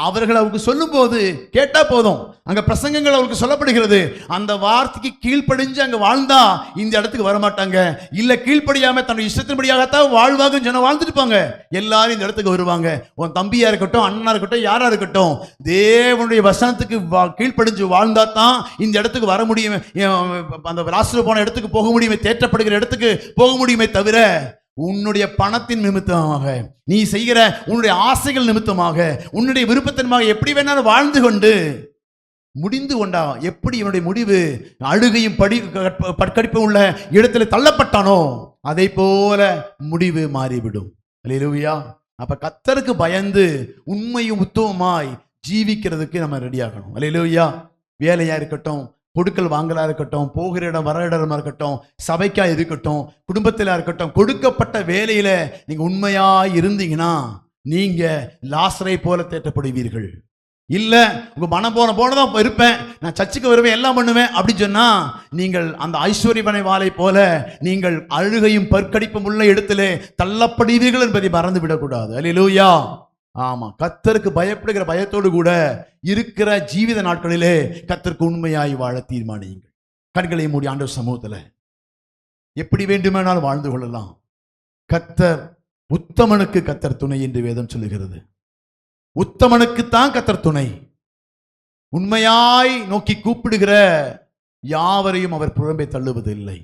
அவர்கள் அவருக்கு சொல்லும் போது கேட்டா போதும், அங்க பிரசங்கங்கள் அவருக்கு சொல்லப்படுகிறது. அந்த வார்த்தைக்கு கீழ்ப்படிஞ்சு அங்க வாழ்ந்தா இந்த இடத்துக்கு வரமாட்டாங்க. இல்ல கீழ்ப்படியாம தன்னுடைய இஷ்டத்தின்படியாகத்தான் வாழ்வாங்கன்னு சொன்ன வாழ்ந்துருப்பாங்க. எல்லாரும் இந்த இடத்துக்கு வருவாங்க. உன் தம்பியா இருக்கட்டும், அண்ணனா இருக்கட்டும், யாரா இருக்கட்டும், தேவனுடைய வசனத்துக்கு கீழ்ப்படிஞ்சு வாழ்ந்தா தான் இந்த இடத்துக்கு வர முடியும். அந்த லாசரு போன இடத்துக்கு போக முடியுமே, தேற்றப்படுகிற இடத்துக்கு போக முடியுமே தவிர உன்னுடைய பணத்தின் நிமித்தமாக, நீ செய்கிற உன்னுடைய ஆசைகள் நிமித்தமாக, உன்னுடைய விருப்பத்தின்மாக எப்படி வேணாலும் வாழ்ந்து கொண்டு முடிந்து கொண்டா எப்படி இவனுடைய முடிவு? அழுகையும் பட்கடிப்பும் உள்ள இடத்துல தள்ளப்பட்டானோ அதை போல முடிவு மாறிவிடும். அல்லேலூயா. அப்ப கர்த்தருக்கு பயந்து உண்மையும் உத்தமமாய் ஜீவிக்கிறதுக்கு நம்ம ரெடியாகணும். அல்லேலூயா. வேலையா இருக்கட்டும், கொடுக்கல் வாங்கலா இருக்கட்டும், போகிற இடம் வர இடமா இருக்கட்டும், சபைக்கா இருக்கட்டும், குடும்பத்தில இருக்கட்டும், கொடுக்கப்பட்ட வேலையில நீங்க உண்மையா இருந்தீங்கன்னா நீங்க லாசரை போல தேற்றப்படுவீர்கள். இல்ல உங்க மனம் போனதான் இருப்பேன், நான் சர்ச்சுக்கு வருவேன், எல்லாம் பண்ணுவேன் அப்படின்னு சொன்னா நீங்கள் அந்த ஐஸ்வர்யவனை வாளை போல நீங்கள் அழுகையும் பற்கடிப்பும் உள்ள இடத்திலே தள்ளப்படுவீர்கள் என்பதை மறந்து விடக்கூடாது. அல்லேலூயா. ஆமா, கர்த்தருக்கு பயப்படுகிற பயத்தோடு கூட இருக்கிற ஜீவித நாட்களிலே கர்த்தருக்கு உண்மையாய் வாழ தீர்மானியுங்கள். கண்களை மூடி ஆண்டவர் சமூகத்துல எப்படி வேண்டுமானாலும் வாழ்ந்து கொள்ளலாம். கர்த்தர் உத்தமனுக்கு கர்த்தர் துணை என்று வேதம் சொல்லுகிறது. உத்தமனுக்குத்தான் கர்த்தர் துணை. உண்மையாய் நோக்கி கூப்பிடுகிற யாவரையும் அவர் புறம்பே தள்ளுவதில்லை.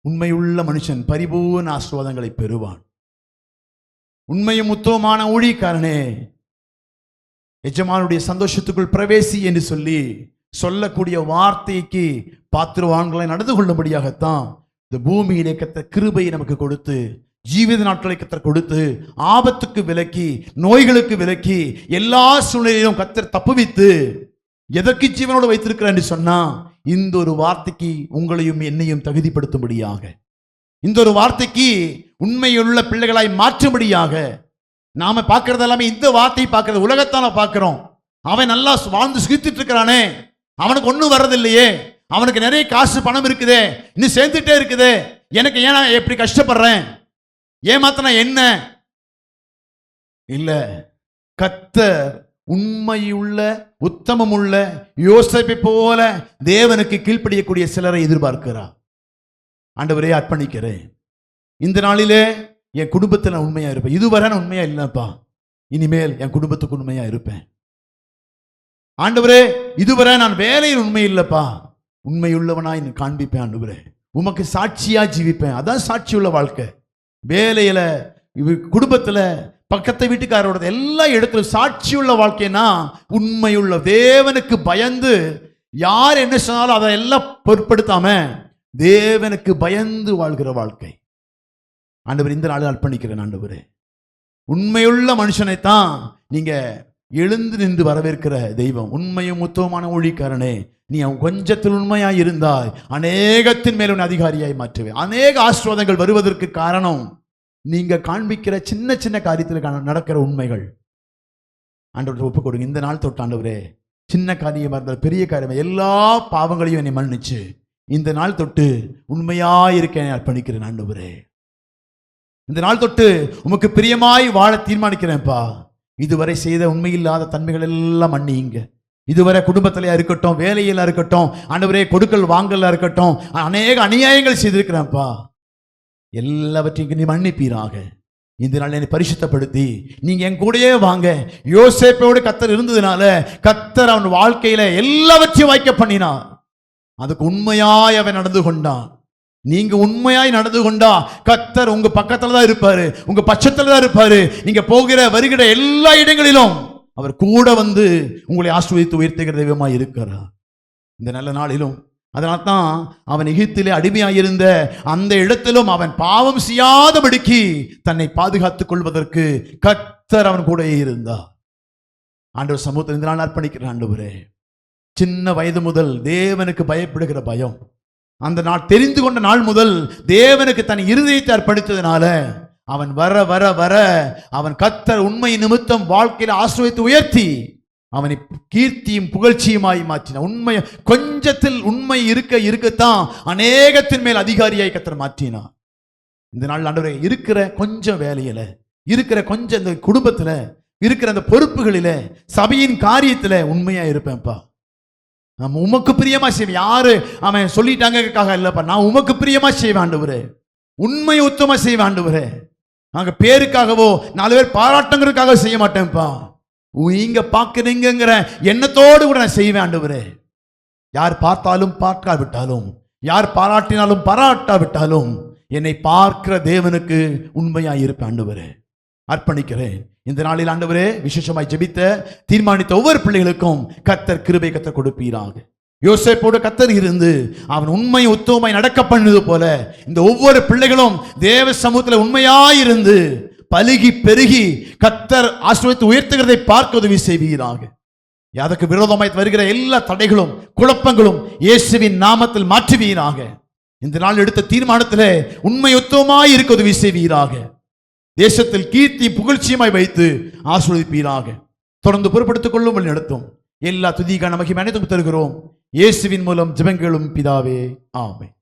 உண்மையுள்ள மனுஷன் பரிபூர்ண ஆசீர்வாதங்களை பெறுவான். உண்மையும் உத்தமமான ஊழியக்காரனே, எஜமானுடைய சந்தோஷத்துக்குள் பிரவேசி என்று சொல்லக்கூடிய வார்த்தைக்கு பாத்திரவான்களை நடந்து கொள்ளும்படியாகத்தான் இந்த பூமியிலே கர்த்தர் கிருபையை நமக்கு கொடுத்து, ஜீவித நாட்களை கர்த்தர் கொடுத்து, ஆபத்துக்கு விலக்கி, நோய்களுக்கு விலக்கி, எல்லா சூழ்நிலையிலும் கர்த்தர் தப்புவித்து எதற்கு ஜீவனோடு வைத்திருக்கிறார் என்று சொன்னா, இந்த ஒரு வார்த்தைக்கு உங்களையும் என்னையும் தகுதிப்படுத்தும்படியாக, இந்த ஒரு வார்த்தைக்கு உண்மையுள்ள பிள்ளைகளாய் மாற்றும்படியாக. நாம பார்க்கறது எல்லாமே இந்த வார்த்தையை பார்க்கறது, உலகத்தான பார்க்கிறோம். அவன் நல்லா வாழ்ந்து சுகித்துட்டு இருக்கிறானே, அவனுக்கு ஒன்றும் வர்றதில்லையே, அவனுக்கு நிறைய காசு பணம் இருக்குதே, இன்னும் சேர்ந்துட்டே இருக்குதே, எனக்கு ஏன் நான் எப்படி கஷ்டப்படுறேன், ஏமாத்தனா என்ன? இல்ல, கர்த்தர் உண்மையுள்ள உத்தமமுள்ள யோசேப்பை போல தேவனுக்கு கீழ்ப்படியக்கூடிய சிலரை எதிர்பார்க்கிறார். ஆண்டவரே, அர்ப்பணிக்கிறேன். இந்த நாளிலே என் குடும்பத்தில் நான் உண்மையா இருப்பேன். இதுவரை நான் உண்மையா இல்லப்பா, இனிமேல் என் குடும்பத்துக்கு உண்மையா இருப்பேன். ஆண்டவரே, இதுவரை நான் வேலையில் உண்மை இல்லப்பா, உண்மையுள்ளவனாய் காண்பிப்பேன். ஆண்டவரே, உமக்கு சாட்சியா ஜீவிப்பேன். அதான் சாட்சியுள்ள வாழ்க்கை. வேலையில, குடும்பத்துல, பக்கத்து வீட்டுக்காரோட எல்லா இடத்திலும் சாட்சியுள்ள வாழ்க்கைனா உண்மையுள்ள, தேவனுக்கு பயந்து யார் என்ன சொன்னாலும் அதை எல்லாம் பொருட்படுத்தாம தேவனுக்கு பயந்து வாழ்கிற வாழ்க்கை. ஆண்டவர், இந்த நாளில் அர்ப்பணிக்கிறேன். ஆண்டவரே, உண்மையுள்ள மனுஷனைத்தான் நீங்க எழுந்து நின்று வரவேற்கிற தெய்வம். உண்மையும் உத்தமமான ஊழியக்காரனே, நீ கொஞ்சத்தில் உண்மையாய் இருந்தாய், அநேகத்தின் மேல் உன்னை அதிகாரியாய் மாற்றுவேன். அநேக ஆசீர்வாதங்கள் வருவதற்கு காரணம் நீங்க காண்பிக்கிற சின்ன சின்ன காரியத்தில் நடக்கிற உண்மைகள். ஆண்டவரை ஒப்புக் கொடுங்க. இந்த நாள் தொட்டு ஆண்டவரே, சின்ன காரியமா இருந்தால் பெரிய காரியமா எல்லா பாவங்களையும் என்னை மன்னிச்சு இந்த நாள் தொட்டு உண்மையாயிருக்க அர்ப்பணிக்கிறேன். ஆண்டவரே, இந்த நாள் தொட்டு உமக்கு பிரியமாய் வாழ தீர்மானிக்கிறேன்ப்பா. இதுவரை செய்த உண்மையில்லாத தன்மைகள் எல்லாம் மன்னிங்க. இதுவரை குடும்பத்திலையா இருக்கட்டும், வேலையில இருக்கட்டும், ஆண்டவரே கொடுக்கல் வாங்கல இருக்கட்டும், அநேக அநியாயங்கள் செய்திருக்கிறேன்ப்பா. எல்லாவற்றையும் நீ மன்னிப்பீராக. இந்த நாள் என்னை பரிசுத்தப்படுத்தி நீங்க என் கூடயே வாங்க. யோசேப்போடு கர்த்தர் இருந்ததுனால கர்த்தர் அவன் வாழ்க்கையில எல்லாவற்றையும் வாய்க்க பண்ணினார். அதுக்கு உண்மையாய் அவன் நடந்து கொண்டான். நீங்க உண்மையாய் நடந்து கொண்டா கர்த்தர் உங்க பக்கத்துல தான் இருப்பாரு, உங்க பட்சத்துல தான் இருப்பாரு. நீங்க போகிற வருகிற எல்லா இடங்களிலும் அவர் கூட வந்து உங்களை ஆசீர்வதித்து உயர்த்துகிற தெய்வமாய் இருக்கிறார். இந்த நல்ல நாளிலும் அதனால்தான் அவன் எகிப்திலே அடிமையாயிருந்த அந்த இடத்திலும் அவன் பாவம் செய்யாதபடிக்கு தன்னை பாதுகாத்துக் கொள்வதற்கு கர்த்தர் அவன் கூட இருந்தார். ஆண்டவர் சமூகத்தில் இந்த நாள் அர்ப்பணிக்கிறேன். ஆண்டவரே, சின்ன வயது முதல் தேவனுக்கு பயப்படுகிற பயம், அந்த நாள் தெரிந்து கொண்ட நாள் முதல் தேவனுக்கு தன் இருதயத்தை அர்ப்பணித்ததுனால அவன் வர வர வர அவன் கர்த்தர் உண்மை நிமித்தம் வாழ்க்கையில் ஆசீர்வதித்து உயர்த்தி அவனை கீர்த்தியும் புகழ்ச்சியுமாய் மாற்றினார். உண்மை கொஞ்சத்தில் உண்மை இருக்கத்தான் அநேகத்தின் மேல் அதிகாரியாய் கர்த்தர் மாற்றினார். இந்த நாள் ஆண்டவரே, இருக்கிற கொஞ்சம் வேலையில, இருக்கிற கொஞ்சம் இந்த குடும்பத்துல, இருக்கிற அந்த பொறுப்புகளில, சபையின் காரியத்துல உண்மையா இருப்பேன்ப்பா. நம்ம உமக்கு பிரியமா செய்வேன். யாரு அவன் சொல்லிட்டாங்க இல்லப்பா, நான் உமக்கு பிரியமா செய்வேன் ஆண்டவரே. உண்மை உத்தமா செய்வேன் ஆண்டவரே. நாங்க பேருக்காகவோ 4 பேர் பாராட்டுங்கிறதுக்காக செய்ய மாட்டேன்ப்பா. நீங்க பார்க்கிறீங்கிற எண்ணத்தோடு கூட நான் செய்வேன் ஆண்டவரே. யார் பார்த்தாலும் பார்க்காவிட்டாலும், யார் பாராட்டினாலும் பாராட்டாவிட்டாலும் என்னை பார்க்கிற தேவனுக்கு உண்மையாய் இருப்பேன் ஆண்டவரே. அர்ப்பணிக்கிறேன். இந்த நாளில் ஆண்டவரே, விசேஷமாய் ஜெபித்த தீர்மானித்த ஒவ்வொரு பிள்ளைகளுக்கும் கர்த்தர் கிருபை கர்த்தர் கொடுப்பீராக. யோசேப்போடு கர்த்தர் இருந்து அவன் உண்மை உத்தமமாய் நடக்க பண்ணது போல இந்த ஒவ்வொரு பிள்ளைகளும் தேவ சமூகத்தில் உண்மையாயிருந்து பலுகி பெருகி கர்த்தர் ஆசீர்வதித்து உயர்த்துகிறதை பார்க்க உதவி செய்வீராக. அதற்கு விரோதமாய் வருகிற எல்லா தடைகளும் குழப்பங்களும் இயேசுவின் நாமத்தில் மாற்றுவீராக. இந்த நாள் எடுத்த தீர்மானத்திலே உண்மை உத்தமமாய் இருக்க உதவி செய்வீராக. தேசத்தில் கீர்த்தி புகழ்ச்சியுமாய் வைத்து ஆசீர்வதிப்பீராக. தொடர்ந்து பொறுப்படுத்திக் கொள்ளும் நடத்தும். எல்லா துதிக்கான மகிமை அனைத்தும் தருகிறோம். இயேசுவின் மூலம் ஜெபங்களும் பிதாவே, ஆமென்.